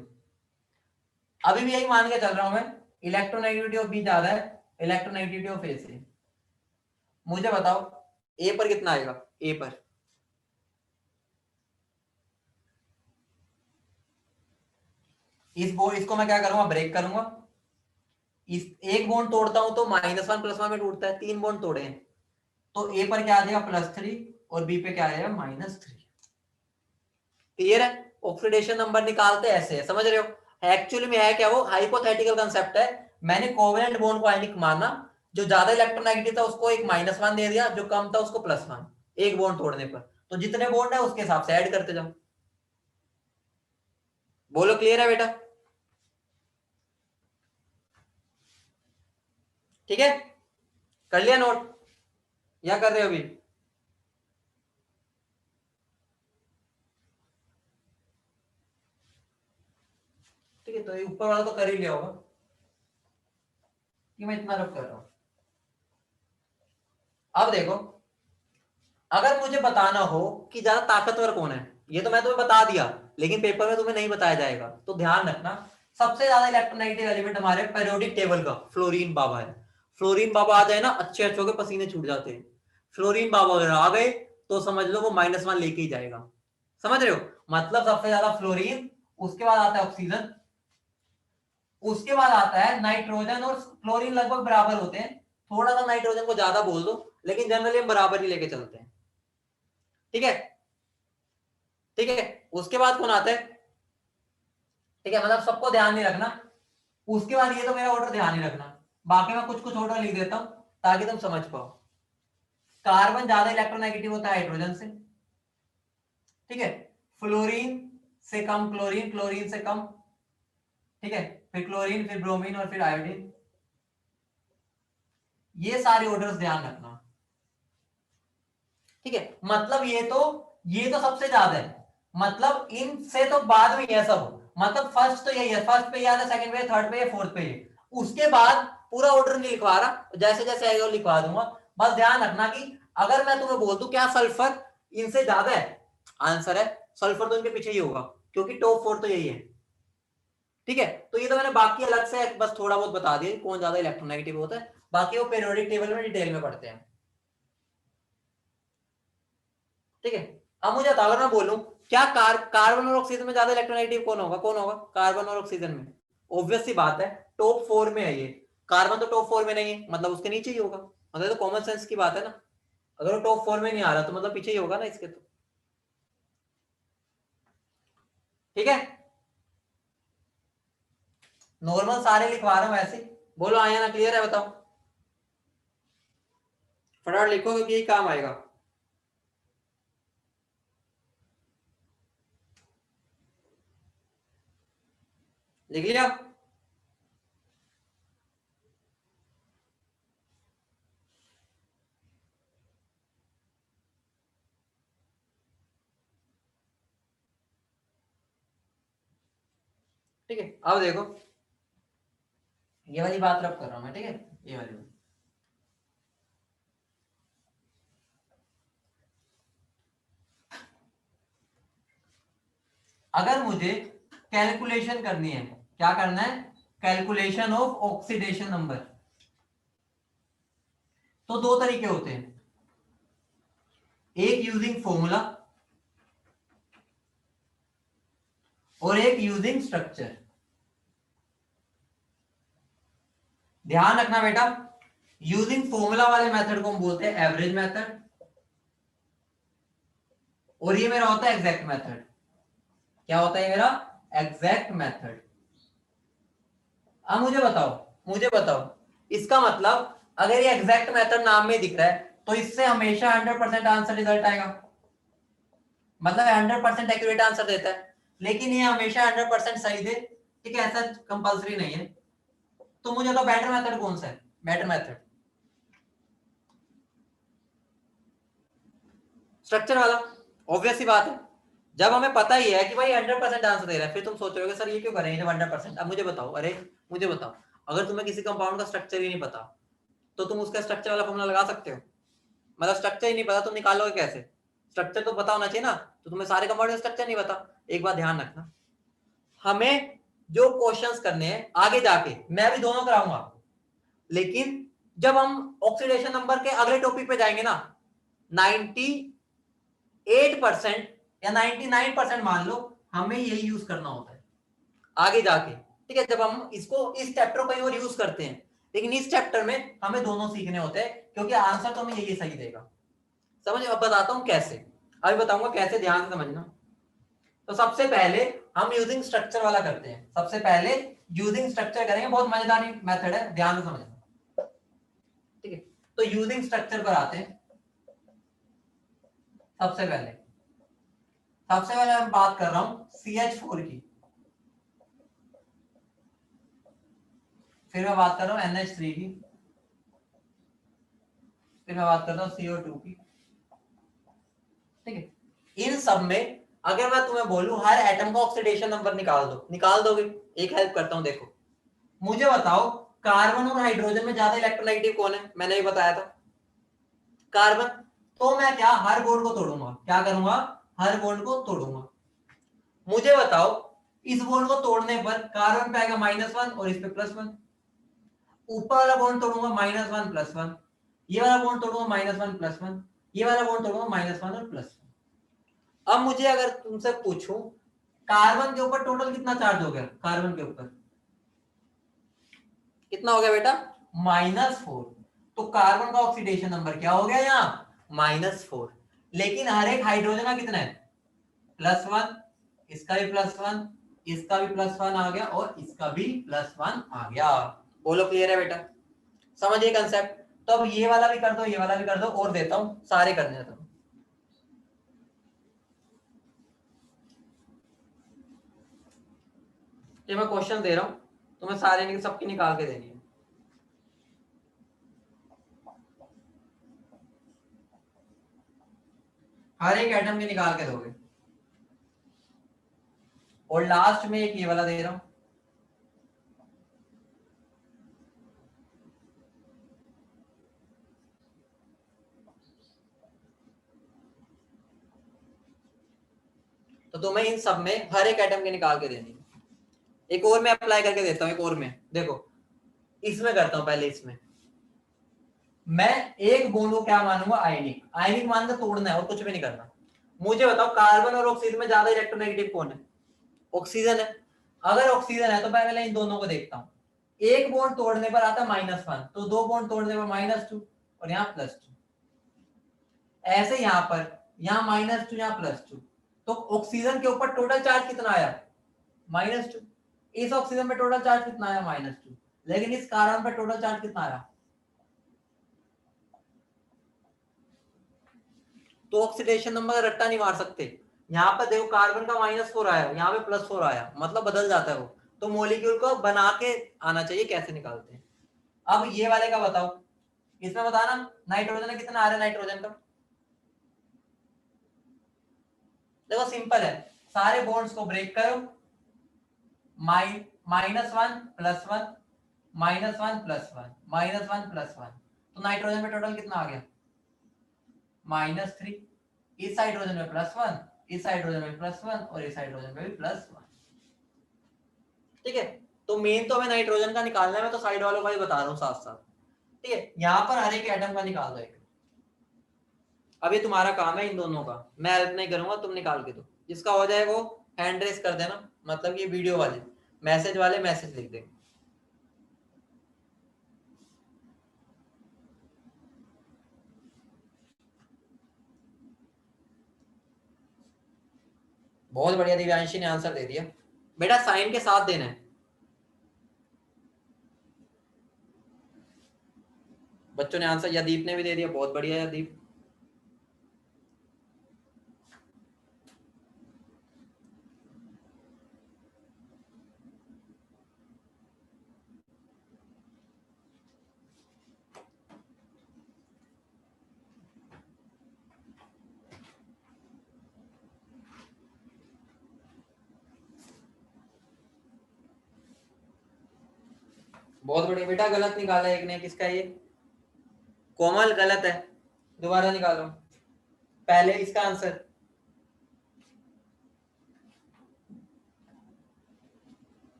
अभी भी यही मान के चल रहा हूं मैं, इलेक्ट्रोनेगेटिविटी ऑफ बी ज्यादा है इलेक्ट्रोनेगेटिविटी ऑफ ए से। मुझे बताओ ए पर कितना आएगा, ए पर इसको मैं क्या करूंगा, ब्रेक करूंगा। इस एक बॉन्ड तोड़ता हूं तो -1 +1 में टूटता है, 3 बॉन्ड तोड़े हैं, तो ए पर क्या आ जाएगा +3 और बी पे क्या आएगा -3। क्लियर है? ऑक्सीडेशन नंबर निकालते ऐसे है, समझ रहे हो। एक्चुअली में है क्या, वो हाइपोथेटिकल कंसेप्ट है। मैंने कोवेलेंट बॉन्ड को आयनिक माना, जो ज्यादा इलेक्ट्रोनेगेटिव था उसको एक -1 दे दिया, जो कम था उसको +1, एक बॉन्ड तोड़ने पर। तो जितने बॉन्ड है उसके हिसाब से ऐड करते जाओ। बोलो क्लियर है बेटा? ठीक है, कर लिया नोट या कर रहे हो अभी? ठीक है, तो ये ऊपर वाला तो कर ही लिया होगा कि मैं इतना रफ कर रहा हूं। अब देखो, अगर मुझे बताना हो कि ज्यादा ताकतवर कौन है, ये तो मैं तुम्हें बता दिया, लेकिन पेपर में तुम्हें नहीं बताया जाएगा, तो ध्यान रखना। सबसे ज्यादा इलेक्ट्रोनेगेटिव एलिमेंट हमारे पेरियोडिक टेबल का फ्लोरीन बाबा है। फ्लोरीन बाबा आ जाए ना, अच्छे अच्छों के पसीने छूट जाते हैं। फ्लोरीन बाबा अगर आ गए तो समझ लो वो -1 लेके ही जाएगा। समझ रहे हो? मतलब सबसे ज्यादा फ्लोरीन, उसके बाद आता है ऑक्सीजन, उसके बाद आता है नाइट्रोजन, और क्लोरीन लगभग बराबर होते हैं। थोड़ा सा नाइट्रोजन को ज्यादा बोल दो, लेकिन जनरली हम बराबर ही लेके चलते हैं। ठीक है, ठीक है। उसके बाद कौन आता है? ठीक है, मतलब सबको ध्यान नहीं रखना। उसके बाद ये तो मेरा ऑर्डर ध्यान नहीं रखना, बाकी मैं कुछ कुछ ऑर्डर लिख देता हूं ताकि तुम समझ पाओ। कार्बन ज्यादा इलेक्ट्रोनेगेटिव होता है हाइड्रोजन से, ठीक है। फ्लोरीन से कम क्लोरीन, क्लोरीन से कम, ठीक है। फिर क्लोरीन, फिर ब्रोमीन और फिर आयोडीन। ये सारे ऑर्डर्स ध्यान रखना, ठीक है। मतलब ये तो सबसे ज्यादा है, मतलब इनसे तो बाद में ये सब, मतलब फर्स्ट तो यही है, फर्स्ट पे याद है, सेकंड पे, थर्ड पे, फोर्थ पे। उसके बाद पूरा ऑर्डर नहीं लिखवा रहा, जैसे जैसे आएगा लिखवा दूंगा। बस ध्यान रखना कि अगर मैं तुम्हें बोल दूं क्या सल्फर इनसे ज्यादा है, आंसर है सल्फर तो इनके पीछे ही होगा, क्योंकि टॉप 4 तो यही है। ठीक है, तो ये तो मैंने बाकी अलग से बस थोड़ा बहुत बता दिया कौन ज्यादा इलेक्ट्रोनेगेटिव होता है, बाकी वो पीरियोडिक टेबल में डिटेल में पढ़ते हैं। ठीक है, अब मुझे बताओ, अगर मैं बोलूं क्या कार्बन और ऑक्सीजन में ज्यादा इलेक्ट्रोनेगेटिव कौन होगा, कौन होगा कार्बन और ऑक्सीजन में? ऑब्वियस सी बात है, टॉप 4 में है ये। कार्बन तो टॉप 4 में नहीं है, मतलब उसके नीचे ही होगा। अगर तो कॉमन सेंस की बात है ना, अगर वो टॉप 4 में नहीं आ रहा तो मतलब पीछे ही होगा ना इसके तो। ठीक है, नॉर्मल सारे लिखवा रहा हूं ऐसे। बोलो आया ना, क्लियर है? बताओ फटाफट लिखो क्योंकि यही काम आएगा। लिख लिया? ठीक है, अब देखो ये वाली बात रब कर रहा हूं मैं, ठीक है, ये वाली बात। अगर मुझे कैलकुलेशन करनी है, क्या करना है, कैलकुलेशन ऑफ ऑक्सीडेशन नंबर, तो दो तरीके होते हैं, एक यूजिंग फॉर्मूला और एक यूजिंग स्ट्रक्चर। ध्यान रखना बेटा, यूजिंग फॉर्मूला वाले मेथड को हम बोलते हैं एवरेज मेथड, और ये मेरा होता है एग्जैक्ट मेथड। क्या होता है मेरा? Exact method. अब मुझे बताओ इसका मतलब, अगर ये एग्जैक्ट मेथड नाम में दिख रहा है तो इससे हमेशा 100% आंसर रिजल्ट आएगा, मतलब 100% एक्यूरेट आंसर देता है, लेकिन ये हमेशा 100% सही दे, ठीक है, ऐसा कंपलसरी नहीं है। तो मुझे तो बेटर मेथड कौन सा है? बेटर मेथड स्ट्रक्चर वाला, ऑब्वियस सी बात है। जब हमें पता ही है कि भाई 100% आंसर दे रहा है, फिर तुम सोच रहे हो सर ये क्यों करेंगे जब 100%। अब मुझे बताओ, अरे मुझे बताओ, अगर तुम्हें किसी कंपाउंड का स्ट्रक्चर ही नहीं पता तो तुम उसका स्ट्रक्चर वाला फॉर्मूला लगा सकते हो? मतलब स्ट्रक्चर ही नहीं पता तुम निकालोगे कैसे? स्ट्रक्चर तो पता होना चाहिए ना, तो तुम्हें सारे कंपाउंड का स्ट्रक्चर नहीं पता, एक बात ध्यान रखना, हमें जो क्वेश्चंस करने हैं आगे जाके, मैं भी दोनों कराऊंगा, लेकिन जब हम ऑक्सीडेशन नंबर के अगले टॉपिक पे जाएंगे ना, 98% या 99% मान लो, हमें यही यूज करना होता है आगे जाके, ठीक है। जब हम इसको इस चैप्टर को कहीं और यूज करते हैं, लेकिन इस चैप्टर में हमें दोनों सीखने होते हैं, क्योंकि आंसर तो हमें यही सही देगा। समझ, अब बताता हूं कैसे, अभी बताऊंगा कैसे, ध्यान से समझना। तो सबसे पहले हम यूजिंग स्ट्रक्चर वाला करते हैं, सबसे पहले यूजिंग स्ट्रक्चर करेंगे, बहुत मजेदार मेथड है, ध्यान से समझना, ठीक है। तो यूजिंग स्ट्रक्चर पर आते हैं। सबसे पहले मैं बात कर रहा हूं CH4 की, फिर मैं बात कर रहा हूं NH3 की, फिर मैं बात करता हूं CO2 की, ठीक है। इन सब में अगर मैं तुम्हें बोलूं हर एटम का ऑक्सीडेशन नंबर निकाल दो, निकाल दोगे? एक हेल्प करता हूं, देखो मुझे बताओ, कार्बन और हाइड्रोजन में ज्यादा इलेक्ट्रोनेगेटिव कौन है? मैंने भी बताया था कार्बन। तो मैं क्या हर बॉन्ड को तोड़ूंगा, क्या करूंगा? हर बॉन्ड को तोड़ूंगा। मुझे बताओ, इस बॉन्ड को तोड़ने पर कार्बन पे आएगा -1 और इस पे +1, ऊपर वाला बॉन्ड तोड़ूंगा -1 +1, ये वाला बॉन्ड तोड़ूंगा -1 +1, ये वाला बॉन्ड तोड़ूंगा -1 और +1। अब मुझे अगर तुमसे पूछूं, कार्बन के ऊपर टोटल कितना चार्ज हो गया? कार्बन के ऊपर कितना हो गया बेटा? -4। तो कार्बन का ऑक्सीडेशन नंबर क्या हो गया यहाँ? -4। लेकिन हर एक हाइड्रोजन का कितना है? +1, इसका भी +1, इसका भी +1 आ गया और इसका भी +1 आ गया। बोलो क्लियर है बेटा? समझिए कंसेप्ट। तो अब ये वाला भी कर दो, ये वाला भी कर दो, और देता हूं, सारे करने हैं। तो ये मैं क्वेश्चन दे रहा हूं, तुम्हें सारे सबकी निकाल के देनी है। हर एक एटम के निकाल के दोगे, और लास्ट में एक ये वाला दे रहा हूं। तो तुम्हें इन सब में हर एक एटम के निकाल के देनी है। एक और मैं अप्लाई करके देता हूं, एक और में देखो, इसमें करता हूं पहले। इसमें मैं एक बॉन्ड को क्या मानूंगा? आयनिक। आयनिक मानकर तोड़ना है और कुछ भी नहीं करना। मुझे बताओ, कार्बन और ऑक्सीजन में ज्यादा इलेक्ट्रोनेगेटिव कौन है? ऑक्सीजन है। अगर ऑक्सीजन है तो मैं पहले इन दोनों को देखता हूँ। एक बॉन्ड तोड़ने पर आता -1, तो दो बॉन्ड तोड़ने पर -2 और यहाँ +2। ऐसे यहाँ पर, यहाँ -2, यहाँ +2, तो ऑक्सीजन के ऊपर टोटल चार्ज कितना आया? -2। इस ऑक्सीजन पे टोटल चार्ज कितना आया? -2। लेकिन इस कार्बन पे टोटल चार्ज कितना आया? तो ऑक्सीडेशन नंबर का रट्टा नहीं मार सकते। यहाँ पर देखो, कार्बन का -4 आया, यहाँ पे +4 आया, मतलब बदल जाता है वो। तो मॉलिक्यूल को बना के आना चाहिए, कैसे निकालते हैं। अब ये वाले का बताओ, इसमें बताना नाइट्रोजन का कितना आ रहा है? नाइट्रोजन का देखो सिंपल है, सारे बॉन्ड्स को ब्रेक करो, -1 +1, -1 +1, -1 +1, तो नाइट्रोजन में टोटल कितना आ गया? -3। इस हाइड्रोजन में +1, इस हाइड्रोजन में +1 और इस हाइड्रोजन में भी +1, ठीक है। तो मेन तो हमें नाइट्रोजन का निकालना है, मैं तो साइड वालों का ही बता रहा हूँ साथ साथ, ठीक है। यहाँ पर हर एक एटम का निकाल दो एक। अब ये तुम्हारा काम है इन दोनों का, मैं हेल्प नहीं करूंगा, तुम निकाल के दो। जिसका हो जाए वो हैंड रेस कर देना, मतलब ये वीडियो वाले, मैसेज वाले मैसेज लिख देंगे। बहुत बढ़िया, दिव्यांशी ने आंसर दे दिया बेटा, साइन के साथ देना है। बच्चों ने आंसर, यदीप ने भी दे दिया, बहुत बढ़िया यदीप। बहुत बढ़िया बेटा, गलत निकाला एक ने, किसका ये? कोमल, गलत है, दोबारा निकालो। पहले इसका आंसर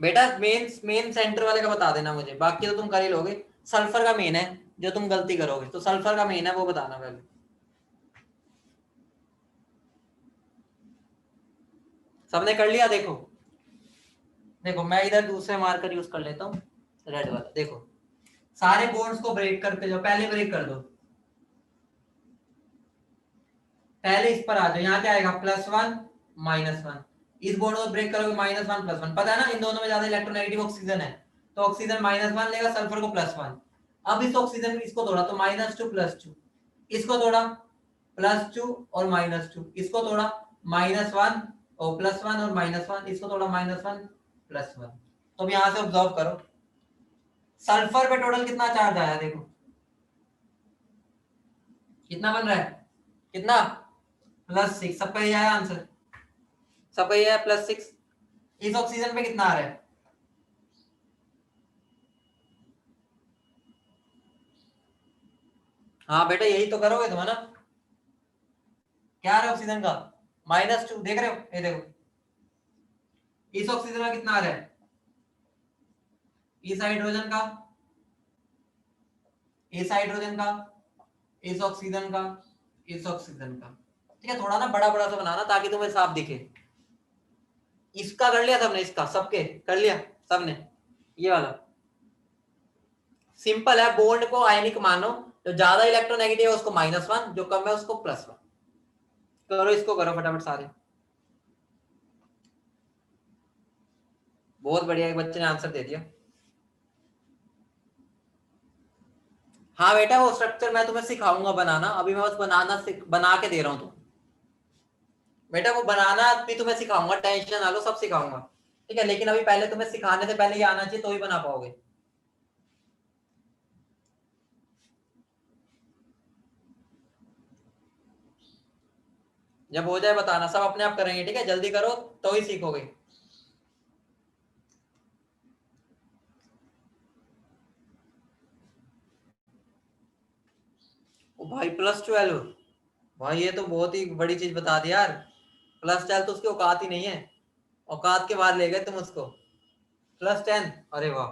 बेटा मेन सेंटर वाले का बता देना मुझे, बाकी तो तुम कर ही लोगे। सल्फर का मेन है जो तुम गलती करोगे, तो सल्फर का मेन है वो बताना पहले। सबने कर लिया? देखो देखो मैं इधर दूसरे मार्कर यूज कर लेता हूँ, रेड वाला। देखो सारे बॉन्ड्स को ब्रेक करते जाओ, पहले ब्रेक कर दो। पहले इस पर आ जाओ, यहाँ क्या आएगा +1 -1। इस बॉन्ड को ब्रेक करोगे -1 +1, पता है ना इन दोनों में ज्यादा इलेक्ट्रोनेगेटिव ऑक्सीजन है, तो ऑक्सीजन -1 लेगा, सल्फर को +1। अब इस ऑक्सीजन इसको तोड़ा तो -2 +2, इसको तोड़ा +2 और -2, इसको तोड़ा -1 और +1 और -1, इसको तोड़ा -1 +1। तो अब यहां से ऑब्जर्व करो सल्फर पे टोटल कितना चार्ज आया, देखो कितना बन रहा है, कितना +6। सबका ये आया आंसर, सबका ये है +6। इस ऑक्सीजन पे कितना आ रहा है, हाँ बेटा यही तो करोगे तुम, है ना। क्या आ रहा है ऑक्सीजन का -2, देख रहे हो, ये देखो इस ऑक्सीजन का कितना आ रहा है, इस हाइड्रोजन का, इस हाइड्रोजन का, इस ऑक्सीजन का, इस ऑक्सीजन का। ठीक है, थोड़ा ना बड़ा बड़ा सा बनाना ताकि तुम्हें साफ दिखे। इसका कर लिया सबने, इसका सबके कर लिया सबने, ये वाला सिंपल है। बॉन्ड को आयनिक मानो, जो ज्यादा इलेक्ट्रोनेगेटिव है उसको -1, जो कम है उसको +1। करो इसको, करो फटाफट सारे। बहुत बढ़िया, एक बच्चे ने आंसर दे दिया। हाँ बेटा वो स्ट्रक्चर मैं तुम्हें सिखाऊंगा बनाना, अभी मैं बस बना के दे रहा हूँ तुम। बेटा वो बनाना भी तुम्हें सिखाऊंगा, टेंशन ना लो, सब सिखाऊंगा। ठीक है, लेकिन अभी पहले तुम्हें सिखाने से पहले ये आना चाहिए तो ही बना पाओगे। जब हो जाए बताना, सब अपने आप करेंगे, ठीक है, जल्दी करो तो ही सीखोगे। ओ भाई +12, भाई ये तो बहुत ही बड़ी चीज बता दी यार। +12 तो उसकी औकात ही नहीं है, औकात के बाहर ले गए तुम उसको। +10, अरे वाह।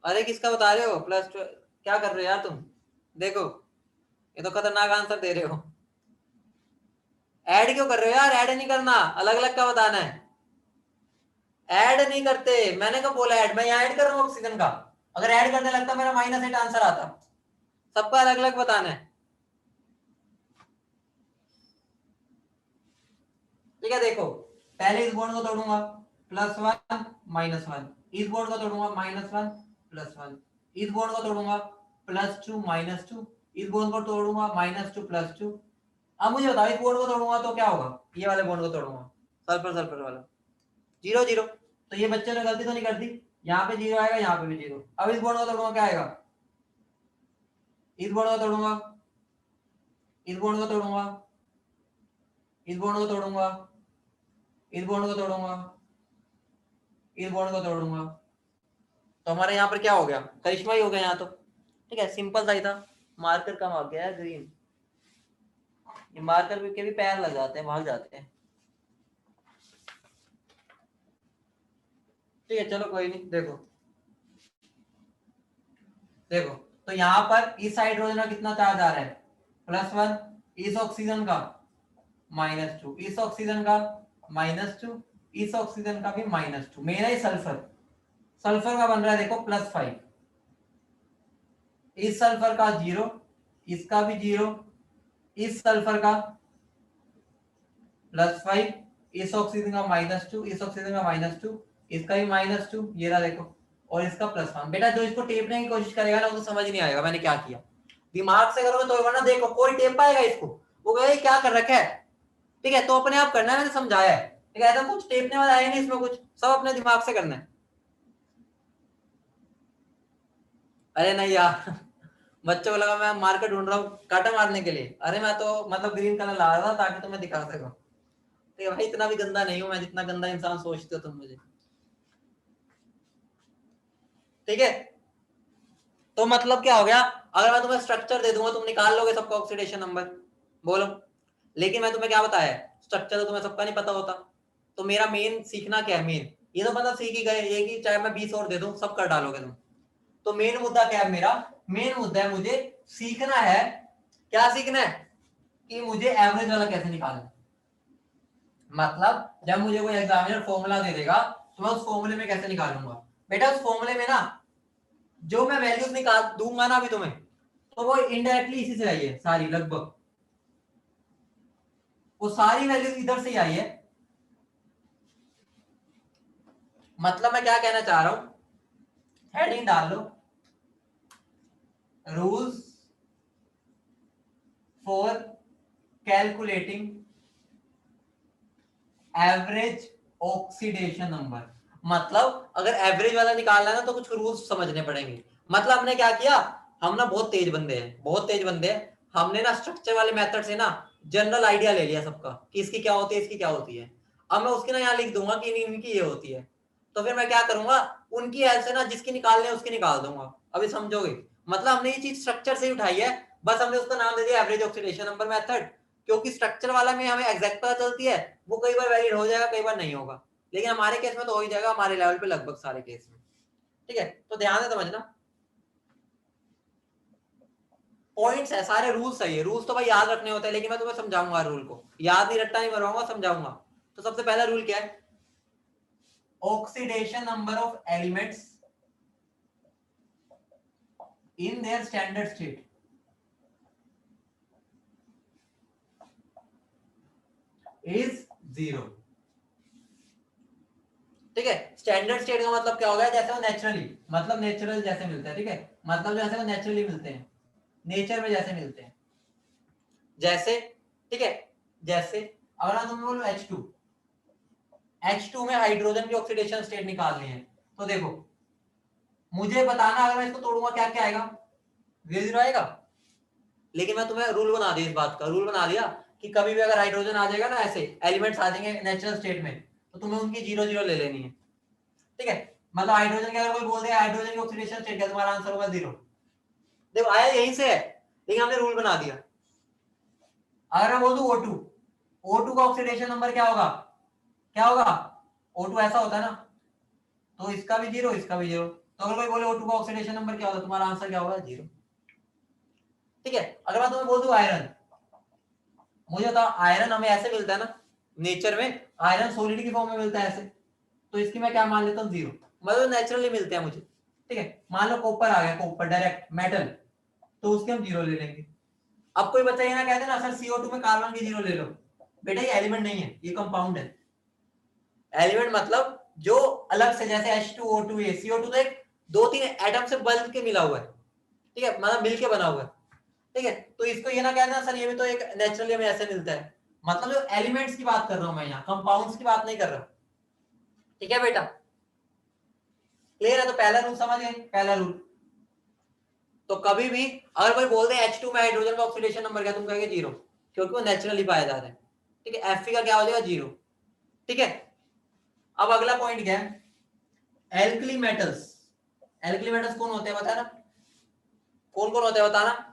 अरे किसका बता रहे हो +12, क्या कर रहे हो यार तुम, देखो ये तो खतरनाक आंसर दे रहे हो। ऐड क्यों कर रहे हो यार, ऐड नहीं करना, अलग अलग का बताना है। ऐड नहीं करते, मैंने कब बोला ऐड, मैं यहाँ ऐड कर रहा हूँ ऑक्सीजन का। अगर ऐड करने लगता मेरा -8 आंसर आता। सबका अलग अलग बताना है। ठीक है, देखो पहले इस बॉन्ड को तोड़ूंगा +1 -1, इस बॉन्ड को तोड़ूंगा -1 +1, इस बॉन्ड को तोड़ूंगा +2 -2, इस बॉन्ड को तोड़ूंगा -2 +2। अब मुझे बताओ इस बॉन्ड को तोड़ूंगा तो क्या होगा, ये वाले बॉन्ड को तोड़ूंगा सल्फर सल्फर वाला, 0 0। तो ये बच्चे ने गलती तो नहीं कर दी, यहाँ पे 0 आएगा, यहाँ पे भी 0। अब इस बॉन्ड को तोड़ूंगा क्या आएगा, इस बॉन्ड को तोड़ूंगा, इस बॉन्ड को तोड़ूंगा, इस बॉन्ड को तोड़ूंगा, इस बॉन्ड को तोड़ूंगा, इस बॉन्ड को तोड़ूंगा। तो हमारे यहाँ पर क्या हो गया, करिश्मा ही हो गया यहाँ तो। ठीक है, सिंपल सा ही था। मार्कर कम आ गया है ग्रीन, ये मार्कर के भी पैर लग जाते हैं, भाग जाते हैं। ठीक है चलो कोई नहीं, देखो देखो तो यहाँ पर इस हाइड्रोजन का कितना चार्ज आ रहा है, +1, इस ऑक्सीजन का -2, इस ऑक्सीजन का -2, इस ऑक्सीजन का भी -2। मेरा ही सल्फर, सल्फर का बन रहा है देखो +5, इस सल्फर का 0, इसका भी 0, इस सल्फर का +5, इस ऑक्सीजन का -2, इस ऑक्सीजन का -2, इसका भी -2, ये रहा देखो, और इसका +1। बेटा जो इसको टेपने की कोशिश करेगा ना, उसको समझ नहीं आएगा मैंने क्या किया। दिमाग से करोगे तो, वरना देखो कोई टेप पाएगा इसको, वो कहेगा क्या कर रखा है। ठीक है, तो अपने आप करना है, मैंने समझाया है। ठीक है, ऐसा कुछ टेपने वाला है नहीं इसमें कुछ, सब अपने दिमाग से करना है। अरे नहीं यार बच्चों को लगा मैं मार्केट ढूंढ रहा हूँ कांटा मारने के लिए, अरे मैं तो मतलब ग्रीन कलर ला रहा था ताकि तुम्हें दिखा सकूं। ठीक है भाई, इतना भी गंदा नहीं हूं मैं जितना गंदा इंसान सोचते हो तुम मुझे। ठीक है, तो मतलब क्या हो गया, अगर मैं तुम्हें स्ट्रक्चर दे दूंगा तुम निकाल लोगे सबका ऑक्सीडेशन नंबर, बोलो। लेकिन मैं तुम्हें क्या बताया, स्ट्रक्चर तो तुम्हें सबका नहीं पता होता। तो मेरा मेन सीखना क्या है, मेन ये तो मतलब सीख ही गए, ये कि चाहे मैं 20 और दे दूं सब कर डालोगे तुम। तो मेन मुद्दा क्या है मेरा, मेन मुद्दा है मुझे सीखना है, क्या सीखना है कि मुझे एवरेज वाला कैसे निकालना है। मतलब जब मुझे कोई एग्जामिनर फॉर्मूला दे देगा तो मैं उस फॉर्मूले में कैसे निकालूंगा। बेटा उस फॉर्मूले में ना जो मैं वैल्यूज निकाल दूंगा ना अभी तुम्हें, तो वो इनडायरेक्टली इसी से आई है सारी, लगभग वो सारी वैल्यूज इधर से ही आई है। मतलब मैं क्या कहना चाह रहा हूं, हेडिंग डाल लो, rules for calculating average oxidation number. मतलब अगर एवरेज वाला निकालना है ना तो कुछ रूल्स समझने पड़ेंगे। मतलब हमने क्या किया, हम ना बहुत तेज बंदे हैं, बहुत तेज बंदे हैं, हमने ना स्ट्रक्चर वाले मेथड से ना जनरल आइडिया ले लिया सबका कि इसकी क्या होती है, इसकी क्या होती है। अब मैं उसकी ना यहाँ लिख दूंगा कि इनकी ये होती है, तो फिर मैं क्या करूंगा, उनकी हेल्प से ना जिसकी निकालने है उसकी निकाल दूंगा। अभी समझोगे, मतलब हमने ये चीज स्ट्रक्चर से ही उठाई है, बस हमने उसका नाम दे दिया एवरेज ऑक्सीडेशन नंबर मेथड। क्योंकि स्ट्रक्चर वाला में हमें एग्जैक्ट पता चलती है, वो कई बार वैलिड हो जाएगा, कई बार नहीं होगा, लेकिन हमारे केस में तो हो ही जाएगा, हमारे लेवल पे लगभग सारे केस में। ठीक है, तो ध्यान से समझना, पॉइंट्स है सारे, रूल्स है, ये रूल्स तो भाई याद रखने होते हैं, लेकिन मैं तुम्हें समझाऊंगा रूल को, याद नहीं रटना नहीं मरवाऊंगा, समझाऊंगा। तो सबसे पहला रूल क्या है, oxidation number of elements in their standard state is 0। ठीक है, स्टैंडर्ड स्टेट का मतलब क्या होगा, जैसे वो नेचुरली, मतलब नेचुरल जैसे मिलते हैं, ठीक है, मतलब जैसे वो नेचुरली मिलते हैं, नेचर में जैसे मिलते हैं, जैसे, ठीक है, जैसे अगर तुम बोलो H2, H2 में हाइड्रोजन की ऑक्सीडेशन स्टेट निकालनी है, तो देखो मुझे बताना अगर मैं इसको तोड़ूंगा क्या क्या आएगा, 0 आएगा। लेकिन मैं तुम्हें रूल बना दिया, इस बात का रूल बना दिया कि कभी भी अगर हाइड्रोजन आ जाएगा ना, ऐसे एलिमेंट्स आ जाएंगे नेचुरल स्टेट में, तो तुम्हें उनकी 0 0 ले लेनी है। ठीक है, मतलब हाइड्रोजन के अगर कोई बोल दे हाइड्रोजन की ऑक्सीडेशन स्टेट क्या, तुम्हारा आंसर होगा 0। देखो आया यहीं से है, लेकिन हमने रूल बना दिया। अगर मैं बोल दूं O2, O2 का ऑक्सीडेशन नंबर क्या होगा, क्या होगा, O2 ऐसा होता है ना, तो इसका भी 0, इसका भी 0। तो अगर कोई बोले O2 का ऑक्सीडेशन नंबर क्या होगा, तुम्हारा आंसर क्या होगा, 0। ठीक है, अगर मैं तुम्हें बोल दूं आयरन, मुझे बताओ आयरन हमें ऐसे मिलता है ना नेचर में, आयरन सॉलिड की फॉर्म में मिलता है ऐसे, तो इसकी मैं क्या मान लेता हूँ 0, मतलब नेचुरली मिलते हैं मुझे। ठीक है, मान लो कॉपर आ गया, कॉपर डायरेक्ट मेटल, तो उसके हम 0 ले लेंगे। अब कोई बच्चा ये ना कहते ना सर CO2 में कार्बन की 0 ले लो, बेटा ये एलिमेंट नहीं है, ये कंपाउंड है। एलिमेंट मतलब जो अलग से, जैसे H2O2 है, CO2 तो एक 2 3 एटम से बल्क के मिला हुआ है, ठीक है, मतलब मिलके बना हुआ है। ठीक है, तो इसको ये ना कहना सर ये भी तो एक नेचुरली हमें ऐसे मिलता है, मतलब जो एलिमेंट्स की बात कर रहा हूं मैं यहाँ, कंपाउंड्स की बात नहीं कर रहा। ठीक है बेटा, क्लियर है, तो पहला रूल समझ गए, पहला रूल। तो कभी भी अगर कोई बोल दे H2 में हाइड्रोजन का ऑक्सीडेशन नंबर क्या, तुम कहोगे 0, क्योंकि वो नेचुरली पाया जा रहा है। ठीक है, Fe का क्या हो जाएगा, 0। ठीक है, अब अगला पॉइंट क्या है, एल्कली मेटल्स। एल्कली मेटल्स कौन होते हैं बताना, कौन कौन होते हैं बताना।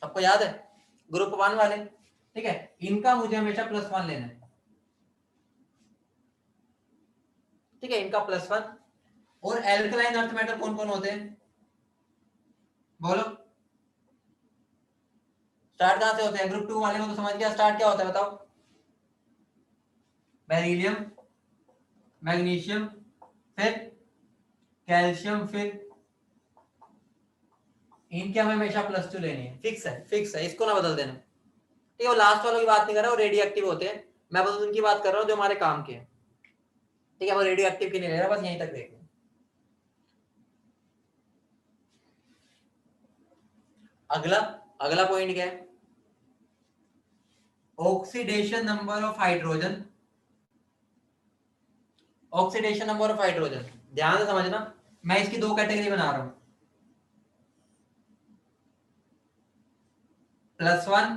सबको याद है, ग्रुप 1 वाले, ठीक है, इनका मुझे हमेशा +1 लेना है। ठीक है, इनका +1। और एल्कलाइन अर्थ मेटल कौन कौन होते हैं, बोलो, स्टार्ट कहां से होते हैं, ग्रुप 2 वाले को तो समझ गया स्टार्ट क्या होता है, बताओ। बेरिलियम, मैग्नीशियम, फिर कैल्शियम, फिर इनके हमें हमेशा +2 लेनी है, फिक्स है, फिक्स है, इसको ना बदल देना। ठीक है, वो लास्ट वालों की बात नहीं कर रहा, वो रेडियो एक्टिव होते हैं, मैं बस उनकी बात कर रहा हूँ जो हमारे काम के हैं। ठीक है, वो रेडियो एक्टिव की नहीं ले रहा, बस यहीं तक देखो। अगला, अगला पॉइंट क्या है, oxidation number of hydrogen, oxidation number of hydrogen, ध्यान से समझना, मैं इसकी 2 कैटेगरी बना रहा हूं, +1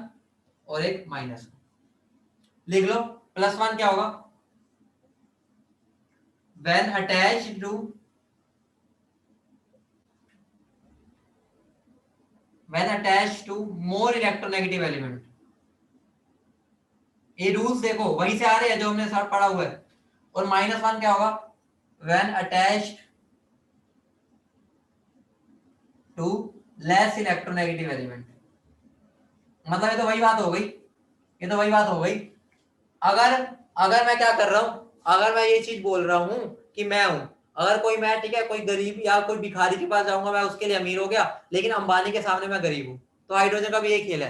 और एक -1। लिख लो, +1 क्या होगा, when attached to, when attached to more electronegative element, ये रूल्स देखो वहीं से आ रहे हैं जो हमने सब पढ़ा हुआ है। और -1 क्या होगा, when attached to less electronegative element. मतलब ये तो वही बात हो गई, ये तो वही बात हो गई। अगर अगर मैं क्या कर रहा हूं, अगर मैं ये चीज बोल रहा हूं कि मैं हूं, अगर कोई मैं ठीक है कोई गरीब या कोई भिखारी के पास जाऊंगा, मैं उसके लिए अमीर हो गया, लेकिन अंबानी के सामने मैं गरीब हूं, तो हाइड्रोजन का भी यही खेल है।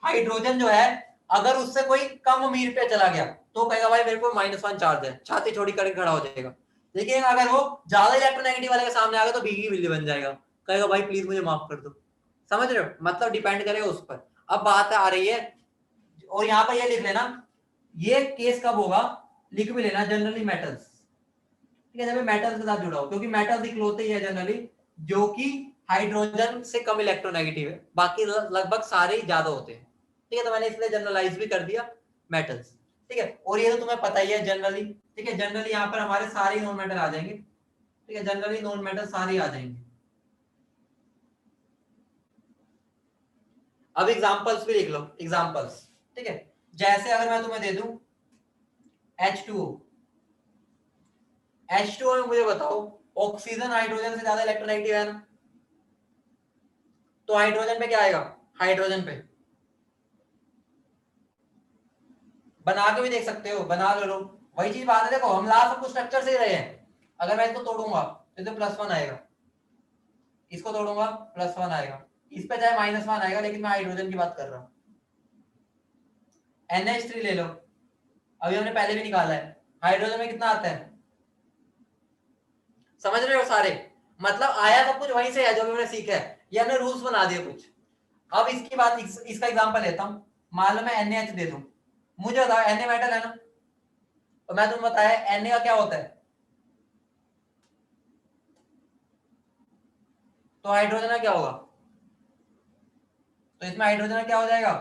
हाइड्रोजन जो है अगर उससे कोई कम अमीर पे चला गया तो कहेगा भाई मेरे को -1 चार्ज है, छाती छोड़ी करके खड़ा हो जाएगा। लेकिन अगर वो ज्यादा इलेक्ट्रोनेगेटिव वाले के सामने आ गया तो भीगी बिल्ली बन जाएगा, कहेगा भाई प्लीज मुझे माफ कर दो। समझ रहे हो, मतलब डिपेंड करेगा उस पर। अब बात आ रही है, और यहाँ पर ये लिख लेना, ये केस कब होगा, लिख भी लेना, जनरली मेटल्स, ठीक है, जब मेटल्स के साथ जुड़ा हो, क्योंकि मेटल्स इकलौते ही है जनरली जो कि हाइड्रोजन से कम इलेक्ट्रोनेगेटिव है, बाकी लगभग सारे ही ज्यादा होते हैं। ठीक है, तो मैंने इसलिए जनरलाइज भी कर दिया मेटल्स। ठीक है, और ये तो तुम्हें पता ही है जनरली। ठीक है, जनरली यहाँ पर हमारे सारे नॉन मेटल आ जाएंगे। ठीक है, जनरली नॉन मेटल सारे आ जाएंगे। अब एग्जांपल्स भी लिख लो, एग्जांपल्स। ठीक है, जैसे अगर मैं तुम्हें दे दूं H2O, H2O में मुझे बताओ ऑक्सीजन हाइड्रोजन से ज्यादा इलेक्ट्रोनेगेटिव है ना, तो हाइड्रोजन पे क्या आएगा, हाइड्रोजन पे बना के भी देख सकते हो, बना लो। वही चीज बात है, देखो हम ला सब कुछ स्ट्रक्चर से ही रहे हैं। अगर मैं इसको तोड़ूंगा तो +1 आएगा, इसको तोड़ूंगा +1 आएगा, इस पे चाहे -1 आएगा, लेकिन मैं हाइड्रोजन की बात कर रहा हूँ। NH3 ले लो, अभी हमने पहले भी निकाला है, हाइड्रोजन में कितना आता है, समझ रहे हो सारे। मतलब आया सब कुछ वहीं से है जो भी हमने सीखा है, ये हमने रूल्स बना दिए कुछ। अब इसकी बात इसका एग्जांपल लेता हूं, मान लो मैं NaH दे दूं, मुझे बताओ Na मेटल है ना, तो मैं तुम्हें बताया Na का क्या होता है, तो हाइड्रोजन का क्या होगा, तो इसमें हाइड्रोजन का क्या हो जाएगा।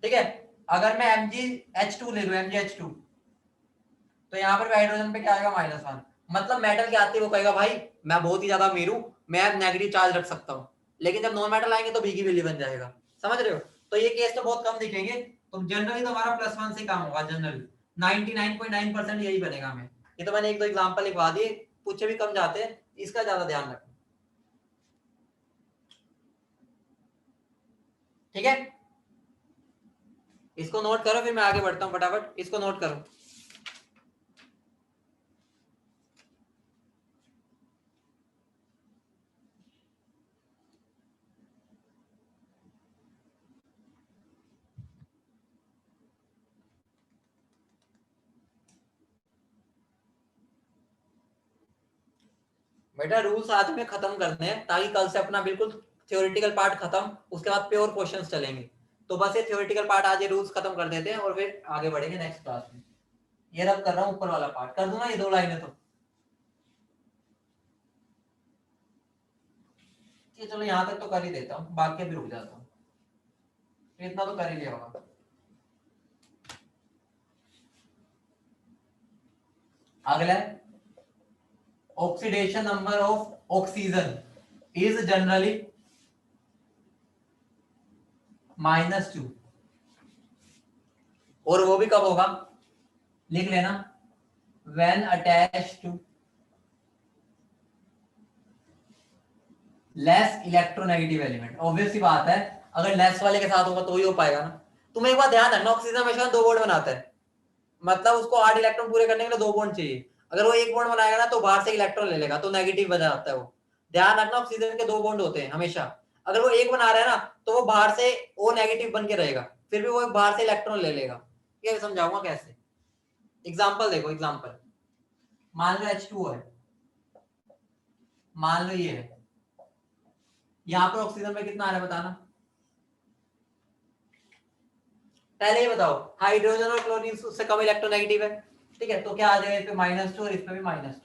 ठीक है, अगर मैं MgH2 ले लूं, MgH2, तो यहाँ पर हाइड्रोजन पे क्या आएगा, -1। मतलब मेटल के आते वो कहेगा भाई मैं बहुत ही ज्यादा अमीर हूं, मैं नेगेटिव चार्ज रख सकता हूँ, लेकिन जब नॉन मेटल आएंगे तो भीगी बिल्ली बन जाएगा। समझ रहे हो, तो ये केस तो बहुत कम दिखेंगे, तो जनरली तो हमारा +1 से काम होगा, जनरली 99.9% यही बनेगा हमें। ये तो मैंने एक दो एग्जाम्पल लिखवा दिए, पूछे भी कम जाते हैं, इसका ज्यादा ध्यान रखना। ठीक है, इसको नोट करो, फिर मैं आगे बढ़ता हूँ, फटाफट इसको नोट करो। बेटा रूल्स आज में खत्म करने हैं, ताकि कल से अपना बिल्कुल थ्योरेटिकल पार्ट खत्म, उसके बाद प्योर क्वेश्चंस चलेंगे। तो बस ये थ्योरेटिकल पार्ट आज ये रूल्स खत्म कर देते हैं और फिर आगे बढ़ेंगे नेक्स्ट क्लास में। ये रब कर रहा हूँ ऊपर वाला पार्ट, कर दूं ना ये 2 लाइनें तो। ये चलो यहाँ तक तो कर ही देता हूँ, बाकी अभी रुक जाता हूँ, इतना तो कर ही लिया होगा। अगला oxidation number of oxygen is generally -2, और वो भी कब होगा, लिख लेना, when attach to less electronegative element. Obvious सी बात है, अगर लेस वाले के साथ होगा तो ही हो पाएगा ना। तुम्हें एक बात ध्यान रखना, ऑक्सीजन हमेशा 2 बॉन्ड बनाता है, मतलब उसको 8 इलेक्ट्रॉन पूरे करने के लिए 2 बॉन्ड चाहिए। अगर वो 1 बॉन्ड बनाएगा ना तो बाहर से इलेक्ट्रॉन ले लेगा, तो नेगेटिव बन जाता है वो। ध्यान रखना, ऑक्सीजन के 2 बॉन्ड होते हैं हमेशा। अगर वो 1 बना रहा है ना तो वो बाहर से ओ नेगेटिव बन के रहेगा, फिर भी वो बाहर से इलेक्ट्रॉन ले लेगा। ये समझाऊंगा कैसे। एग्जाम्पल देखो, एग्जाम्पल मान लो H2O है, मान लो ये है, यहाँ पर ऑक्सीजन में कितना आ रहा है बताना, पहले ही बताओ। हाइड्रोजन और क्लोरीन उससे कम इलेक्ट्रोनेगेटिव है, ठीक है, तो क्या आ जाएगा, इस पे -2 और इस पे भी -2।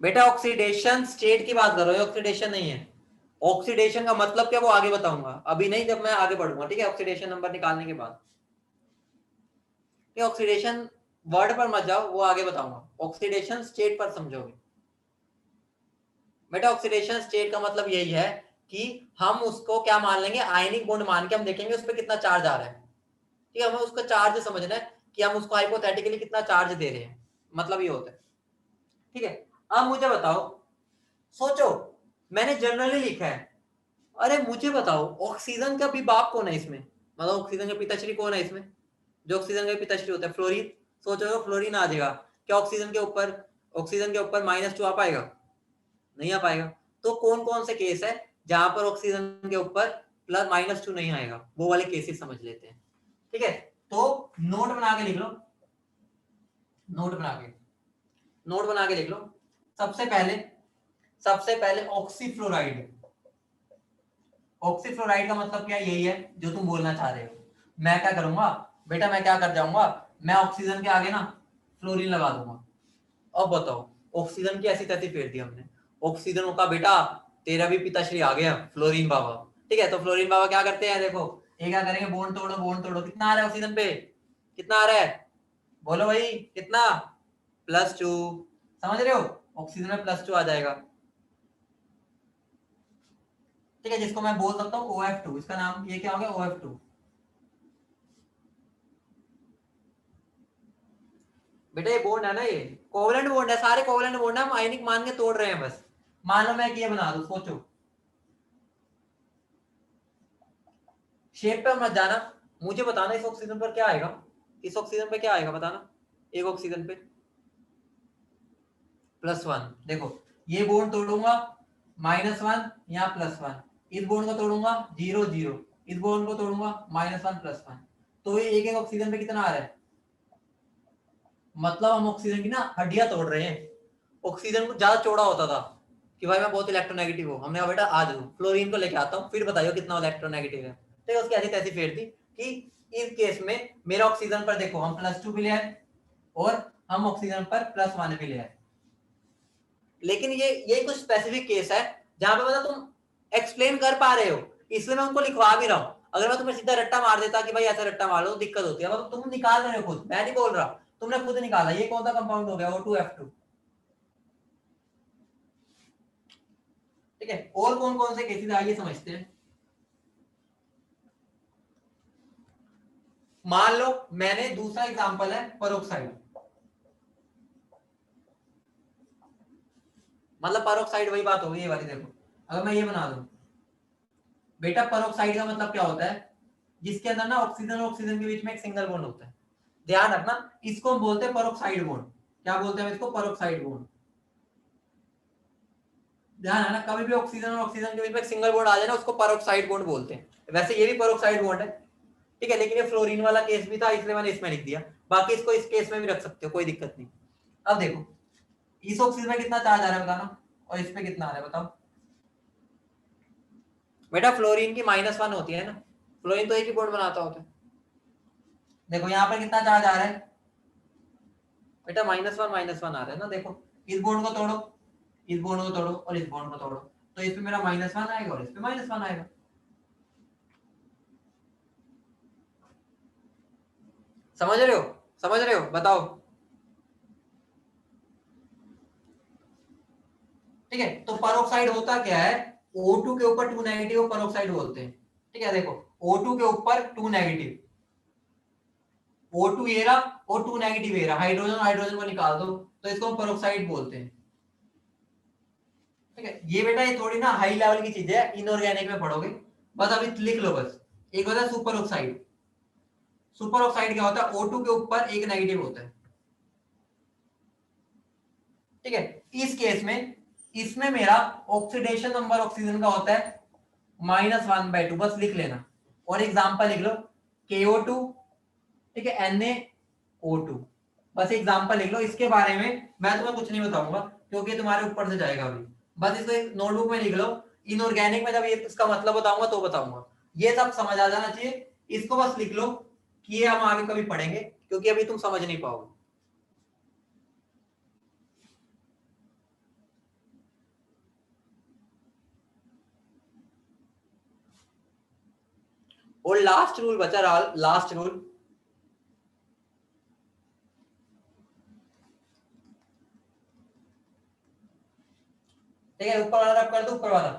बेटा ऑक्सीडेशन स्टेट की बात कर रहे हो, ऑक्सीडेशन नहीं है। ऑक्सीडेशन का मतलब क्या वो आगे बताऊंगा, अभी नहीं, जब मैं आगे बढ़ूंगा। ठीक है, ऑक्सीडेशन नंबर निकालने के बाद। ऑक्सीडेशन वर्ड पर मत जाओ, वो आगे बताऊंगा, ऑक्सीडेशन स्टेट पर समझोगे। बेटा ऑक्सीडेशन स्टेट का मतलब यही है कि हम उसको क्या मान लेंगे, आयनिक बॉन्ड मान के हम देखेंगे उस पर कितना चार्ज आ रहा है। ठीक है, हमें उसका चार्ज समझना है कि हम उसको हाइपोथेटिकली कितना चार्ज दे रहे हैं, मतलब ये होता है। ठीक है, अब मुझे बताओ, सोचो मैंने जनरली लिखा है, अरे मुझे बताओ ऑक्सीजन का भी बाप कौन है इसमें, मतलब ऑक्सीजन का पिताश्री कौन है इसमें, जो ऑक्सीजन का पिताश्री होता है फ्लोरीन। सोचो फ्लोरीन आ जाएगा, क्या ऑक्सीजन के ऊपर -2 आ पाएगा, नहीं आ पाएगा। तो कौन कौन से केस है जहां पर ऑक्सीजन के ऊपर -2 नहीं आएगा, वो वाले केसेस समझ लेते हैं। ठीक है, तो नोट बना के लिख लो, नोट बना के लिख लो। सबसे पहले ऑक्सीफ्लोराइड। ऑक्सीफ्लोराइड का मतलब क्या, यही है जो तुम बोलना चाह रहे हो। मैं क्या करूंगा बेटा, मैं क्या कर जाऊंगा, मैं ऑक्सीजन के आगे ना फ्लोरीन लगा दूंगा। अब बताओ, ऑक्सीजन की ऐसी तैसी फेर दी हमने, ऑक्सीजन का बेटा तेरा भी पिताश्री आ गया फ्लोरीन बाबा। ठीक है, तो फ्लोरीन बाबा क्या करते हैं, देखो ये क्या करेंगे, बॉन्ड तोड़ो, कितना आ रहा है ऑक्सीजन पे, कितना आ रहा है, बोलो भाई कितना, +2। समझ रहे हो, ऑक्सीजन में +2 आ जाएगा। ठीक है, जिसको मैं बोल सकता हूँ OF2, इसका नाम ये क्या हो गया, OF2। बेटा ये बॉन्ड है ना, ये कोवलेंट बॉन्ड है, सारे कोवलेंट बॉन्ड है, हम आयनिक मान के तोड़ रहे हैं बस। मान लो मैं ये बना दूं, सोचो शेप पे मत जाना, मुझे बताना इस ऑक्सीजन पर क्या आएगा, इस ऑक्सीजन पे क्या आएगा बताना, एक ऑक्सीजन पे +1। देखो ये बॉन्ड तोड़ूंगा -1, यहाँ +1, इस बॉन्ड को तोड़ूंगा 0 0, इस बॉन्ड को तोड़ूंगा -1 +1, तो ये एक एक ऑक्सीजन पे कितना आ रहा है, मतलब हम ऑक्सीजन की ना हड्डियां तोड़ रहे हैं। ऑक्सीजन को ज्यादा चौड़ा होता था कि भाई मैं बहुत इलेक्ट्रोनेगेटिव हूँ, हमने कहा बेटा आ जाओ फ्लोरीन को लेके आता हूँ, फिर बताइए कितना इलेक्ट्रोनेगेटिव है। तो उसकी ऐसी तैसी फेर दी कि इस केस में मेरा ऑक्सीजन पर देखो हम +2 भी ले आए और हम ऑक्सीजन पर +1 भी ले आए। लेकिन ये कुछ स्पेसिफिक केस है जहां पे मतलब तुम एक्सप्लेन कर पा रहे हो, इसलिए मैं उनको लिखवा भी रहा हूँ। अगर मैं तुम्हें सीधा रट्टा मार देता कि भाई ऐसा रट्टा मार लो, दिक्कत होती है, मतलब तुम निकाल रहे हो खुद, मैं नहीं बोल रहा, तुमने खुद निकाला, ये कौन सा कंपाउंड हो गया, O2F2। ठीक है, और कौन कौन से केसेस आइए समझते हैं। मान लो मैंने दूसरा एग्जांपल है परोक्साइड, मतलब परोक्साइड वही बात होगी ये वाली, देखो अगर मैं ये बना दूं बेटा, परोक्साइड का मतलब क्या होता है, जिसके अंदर ना ऑक्सीजन और ऑक्सीजन के बीच में एक सिंगल बॉन्ड होता है, ध्यान रखना, इसको हम बोलते हैं परोक्साइड बॉन्ड। क्या बोलते हैं इसको, परोक्साइड बॉन्ड। ध्यान है ना, कभी भी ऑक्सीजन और ऑक्सीजन के बीच में एक सिंगल बॉन्ड आ जाए ना, उसको परोक्साइड बॉन्ड बोलते हैं। वैसे ये भी परोक्साइड बॉन्ड है, ठीक है, लेकिन ये फ्लोरीन वाला केस भी था इसलिए मैंने इसमें लिख दिया, बाकी इसको इस केस में भी रख सकते हो, कोई दिक्कत नहीं। अब देखो इस ऑक्सीजन में कितना चार्ज आ रहा है बताना, और इस पे कितना आ रहा है बताओ। बेटा फ्लोरीन की -1 होती है ना, फ्लोरीन तो एक ही बॉन्ड बनाता होता है। देखो यहाँ पर कितना चार्ज आ रहा है बेटा, -1 आ रहा है ना, देखो इस बॉन्ड को तोड़ो, इस बॉन्ड को तोड़ो और इस बॉन्ड को तोड़ो, तो इस पे मेरा -1 आएगा और इस पे -1 आएगा। समझ रहे हो, समझ रहे हो, बताओ। ठीक है, तो परोक्साइड होता क्या है, O2 के ऊपर 2 नेगेटिव परोक्साइड बोलते हैं। ठीक है, देखो O2 के ऊपर 2 नेगेटिव, O2 ये रहा और 2 नेगेटिव ये रहा, हाइड्रोजन हाइड्रोजन को निकाल दो, तो इसको हम परोक्साइड बोलते हैं। ठीक है, ये बेटा ये थोड़ी ना हाई लेवल की चीज है, इनऑर्गेनिक में पढ़ोगे, बस अभी लिख लो बस। एक होता है सुपर ऑक्साइड, सुपर ऑक्साइड क्या होता है, O2 के ऊपर एक नेगेटिव होता है। ठीक है, इस केस में इसमें मेरा ऑक्सीडेशन नंबर ऑक्सीजन का होता है -1/2, बस लिख लेना, और एग्जांपल लिख लो KO2, ठीक है, NaO2, बस एग्जांपल लिख लो। इसके बारे में मैं तुम्हें कुछ नहीं बताऊंगा क्योंकि तुम्हारे ऊपर से जाएगा अभी, बस इसको एक नोटबुक में लिख लो, इनऑर्गेनिक में जब ये इसका मतलब बताऊंगा तो बताऊंगा, ये सब समझ आ जाना चाहिए, इसको बस लिख लो कि ये हम आगे कभी पढ़ेंगे, क्योंकि अभी तुम समझ नहीं पाओगे। और लास्ट रूल बचा, लास्ट रूल, ठीक है, ऊपर वाला रब कर दो, ऊपर वाला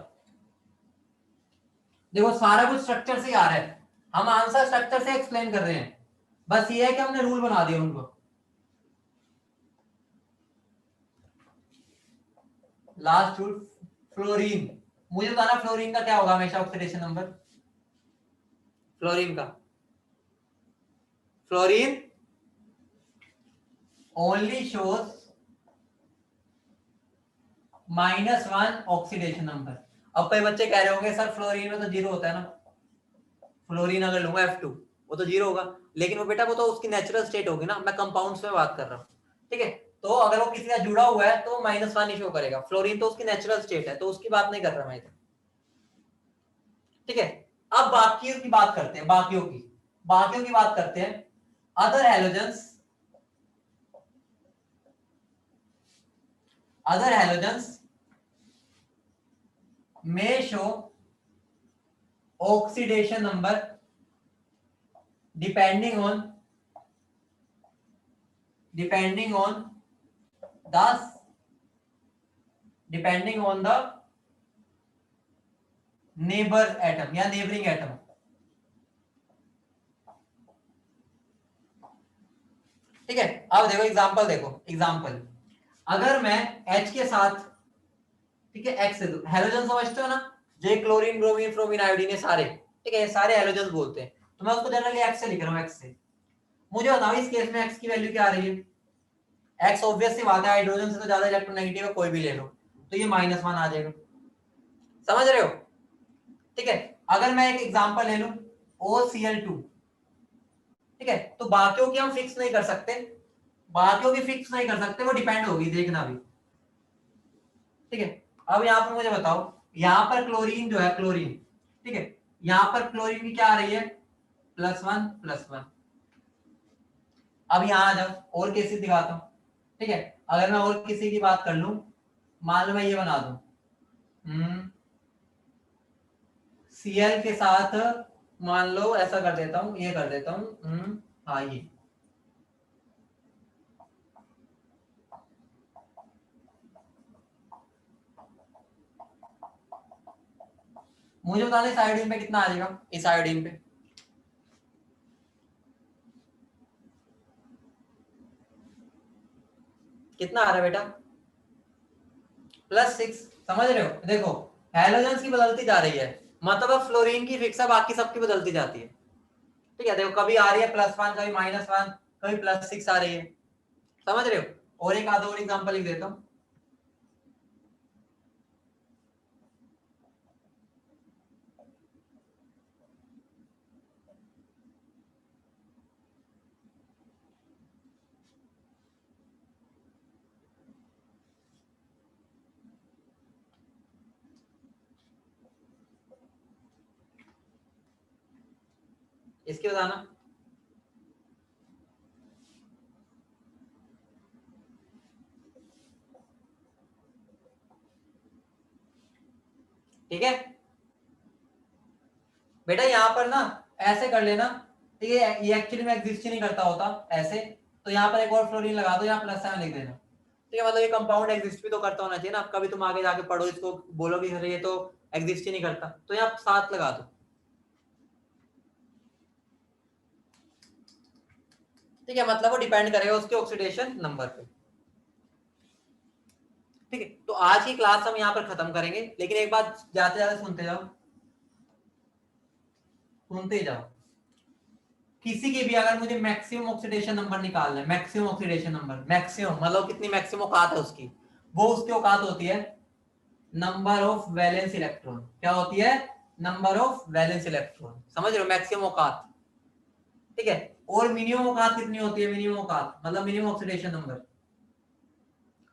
देखो सारा कुछ स्ट्रक्चर से ही आ रहा है, हम आंसर स्ट्रक्चर से एक्सप्लेन कर रहे हैं, बस ये है कि हमने रूल बना दिया उनको। लास्ट रूल, फ्लोरीन, मुझे बताना फ्लोरीन का क्या होगा हमेशा ऑक्सीडेशन नंबर, फ्लोरीन का, fluorine only shows -1 oxidation number. अब कई बच्चे कह रहे होंगे सर फ्लोरीन में तो 0 होता है ना, फ्लोरीन अगर लूंगा F2 वो तो 0 होगा, लेकिन वो बेटा वो तो उसकी नेचुरल स्टेट होगी ना, मैं कंपाउंड्स में बात कर रहा हूँ, ठीक है। तो अगर वो किसी का जुड़ा हुआ है तो -1 ही शो करेगा, फ्लोरीन तो उसकी नेचुरल स्टेट है, तो उसकी बात नहीं कर रहा मैं इधर, ठीक है। अब बाकियों की बात करते हैं, बाकियों की बात करते हैं। Other halogens, may show oxidation number depending on the neighbour atom या नेबरिंग एटम, ठीक है। अब देखो एग्जांपल, अगर मैं H के साथ, ठीक है, X से दूं, हैलोजन समझते हो ना, जो क्लोरीन ब्रोमीन फ्रोमीन आयोडीन है सारे, ठीक है, ये सारे हैलोजन बोलते हैं, तो मैं उसको जनरली X से लिख रहा हूँ, X से। मुझे बताओ इस केस में X की वैल्यू क्या आ रही है, X ऑब्वियस सी बात है, हाइड्रोजन से तो ज्यादा इलेक्ट्रोनेगेटिव है, कोई भी ले लो, तो ये -1 आ जाएगा, समझ रहे हो, ठीक है। अगर मैं एक एग्जांपल ले लूं OCl2, ठीक है, तो बाकियों की हम फिक्स नहीं कर सकते, वो डिपेंड होगी, देखना भी, ठीक है। अब यहाँ पर मुझे बताओ, यहाँ पर क्लोरीन जो है, क्लोरीन, ठीक है, यहाँ पर क्लोरीन की क्या आ रही है, +1 अब यहाँ आ जाओ और केसेस दिखाता हूँ, ठीक है। अगर मैं और किसी की बात कर लूं, मान लो मैं ये बना दूं, Cl के साथ, मान लो ऐसा कर देता हूं, ये कर देता हूं, हाँ ये, मुझे बता दे इस आयोडीन पे कितना आ जाएगा, इस आयोडीन पे कितना आ रहा है बेटा, +6, समझ रहे हो, देखो हैलोजेंस की बदलती जा रही है, मतलब फ्लोरीन की फिक्स है, बाकी सबकी बदलती जाती है, ठीक है। देखो कभी आ रही है +1, कभी -1, कभी +6 आ रही है, समझ रहे हो। और एक आधा और एग्जांपल लिख देता हूँ, इसकी बताना, ठीक है बेटा। यहाँ पर ना ऐसे कर लेना, ठीक है, ये एक्चुअली में एग्जिस्ट ही नहीं करता होता ऐसे, तो यहाँ पर एक और फ्लोरीन लगा दो, यहाँ +7 लिख देना, ठीक है, मतलब ये कंपाउंड एग्जिस्ट भी तो करता होना चाहिए ना, कभी तुम आगे जाके पढ़ो इसको, बोलोगे सर ये तो एग्जिस्ट ही नहीं करता, तो यहाँ 7 लगा दो, ठीक है, मतलब वो डिपेंड करेगा उसके ऑक्सीडेशन नंबर पे, ठीक है। तो आज की क्लास हम यहाँ पर खत्म करेंगे, लेकिन एक बात जाते जाते सुनते जाओ, किसी के भी अगर मुझे मैक्सिमम ऑक्सीडेशन नंबर निकालना है, मैक्सिमम ऑक्सीडेशन नंबर, मैक्सिमम मतलब कितनी मैक्सिमम औकात है उसकी, वो उसकी औकात होती है नंबर ऑफ वैलेंस इलेक्ट्रॉन, क्या होती है, नंबर ऑफ वैलेंस इलेक्ट्रॉन, समझ रहे हो, मैक्सिमम औकात, ठीक है। और मिनिमम औकात कितनी होती है, मिनिमम औकात मतलब मिनिमम ऑक्सीडेशन नंबर,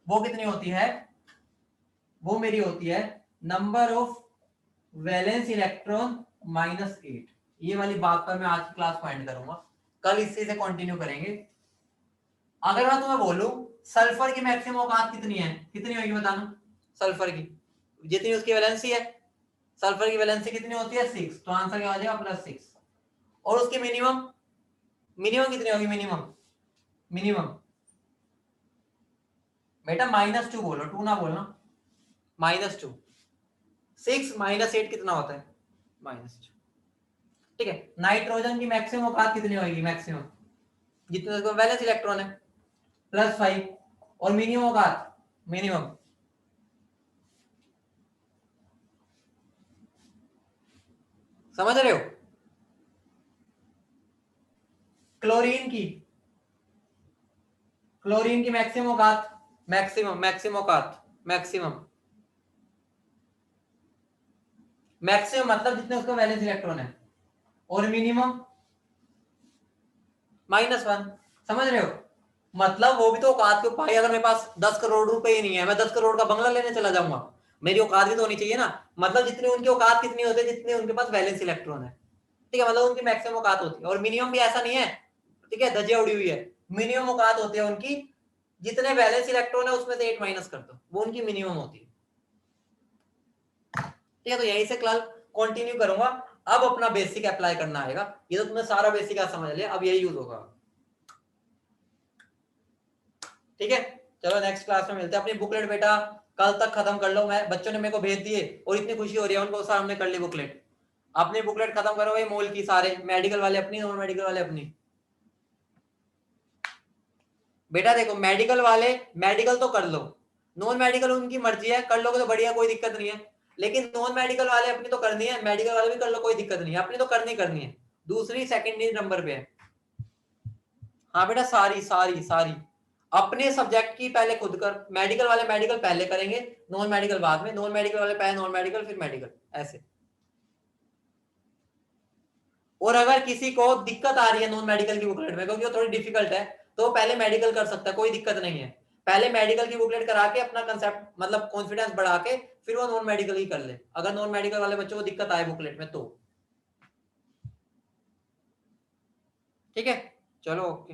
वो कितनी होती है, वो मेरी होती है नंबर ऑफ वैलेंस इलेक्ट्रॉन -8। ये वाली बात पर मैं आज की क्लास को एंड करूंगा, कल इससे से कंटिन्यू करेंगे। अगर मैं तुम्हें बोलूं सल्फर की मैक्सिमम औकात कितनी है, कितनी होगी बताना, सल्फर की जितनी उसकी वैलेंसी है, सल्फर की वैलेंसी कितनी होती है 6, तो आंसर क्या हो जाएगा +6। और उसकी मिनिमम, मिनिमम कितनी होगी, मिनिमम, मिनिमम बेटा -2 बोलो, 2 ना बोलना, -2, 6 -8 कितना होता है, -2। ठीक है, नाइट्रोजन की मैक्सिमम औकात कितनी होगी, मैक्सिमम जितने उसके वैलेंस इलेक्ट्रॉन है +5, और मिनिमम औकात, मिनिमम समझ रहे हो। क्लोरीन की मैक्सिमम औकात, मैक्सिमम औकात, मैक्सिमम मतलब जितने उसका वैलेंस इलेक्ट्रॉन है, और मिनिमम -1। समझ रहे हो, मतलब वो भी तो औकात के भाई, अगर मेरे पास 10 करोड़ रुपए ही नहीं है, मैं 10 करोड़ का बंगला लेने चला जाऊंगा, मेरी औकात भी तो होनी चाहिए ना। मतलब जितनी उनकी औकात कितनी होती है, जितने उनके पास वैलेंस इलेक्ट्रॉन है। ठीक है, मतलब उनकी मैक्सिमम औकात होती है, और मिनिमम भी ऐसा नहीं है, ठीक है, धज्जियां उड़ी हुई है। मिनिमम औकात होती है उनकी, जितने वैलेंस इलेक्ट्रॉन है उसमें से 8 माइनस कर दो, वो उनकी मिनिमम होती है। ठीक है, तो यहीं से कल कंटिन्यू करूंगा। अब अपना बेसिक अप्लाई करना आएगा, ये तो तुमने सारा बेसिक आज समझ लिया, अब यही यूज होगा। ठीक है, चलो नेक्स्ट क्लास में मिलते हैं। अपनी बुकलेट बेटा कल तक खत्म कर लो, मैं बच्चों ने मेरे को भेज दिए और इतनी खुशी हो रही है उनको, सर हमने कर ली बुकलेट। अपनी बुकलेट खत्म करो भाई, मोल की सारे, मेडिकल वाले अपनी, नॉन मेडिकल वाले अपनी। बेटा देखो, मेडिकल वाले मेडिकल तो कर लो, नॉन मेडिकल उनकी मर्जी है, कर लोगे तो बढ़िया, कोई दिक्कत नहीं है। लेकिन नॉन मेडिकल वाले अपनी तो करनी है, मेडिकल वाले भी कर लो, कोई दिक्कत नहीं है, अपनी तो करनी है। दूसरी सेकंडरी नंबर पे है। हाँ बेटा, सारी सारी सारी अपने सब्जेक्ट की पहले खुद कर, मेडिकल वाले मेडिकल पहले करेंगे, नॉन मेडिकल बाद में, नॉन मेडिकल वाले पहले नॉन मेडिकल फिर मेडिकल, ऐसे। और अगर किसी को दिक्कत आ रही है नॉन मेडिकल की बुकलेट में, क्योंकि वो थोड़ी डिफिकल्ट है, तो पहले मेडिकल कर सकता है, कोई दिक्कत नहीं है। पहले मेडिकल की बुकलेट करा के अपना कंसेप्ट मतलब कॉन्फिडेंस बढ़ा के फिर वो नॉन मेडिकल ही कर ले, अगर नॉन मेडिकल वाले बच्चों को दिक्कत आए बुकलेट में तो। ठीक है, चलो ओके।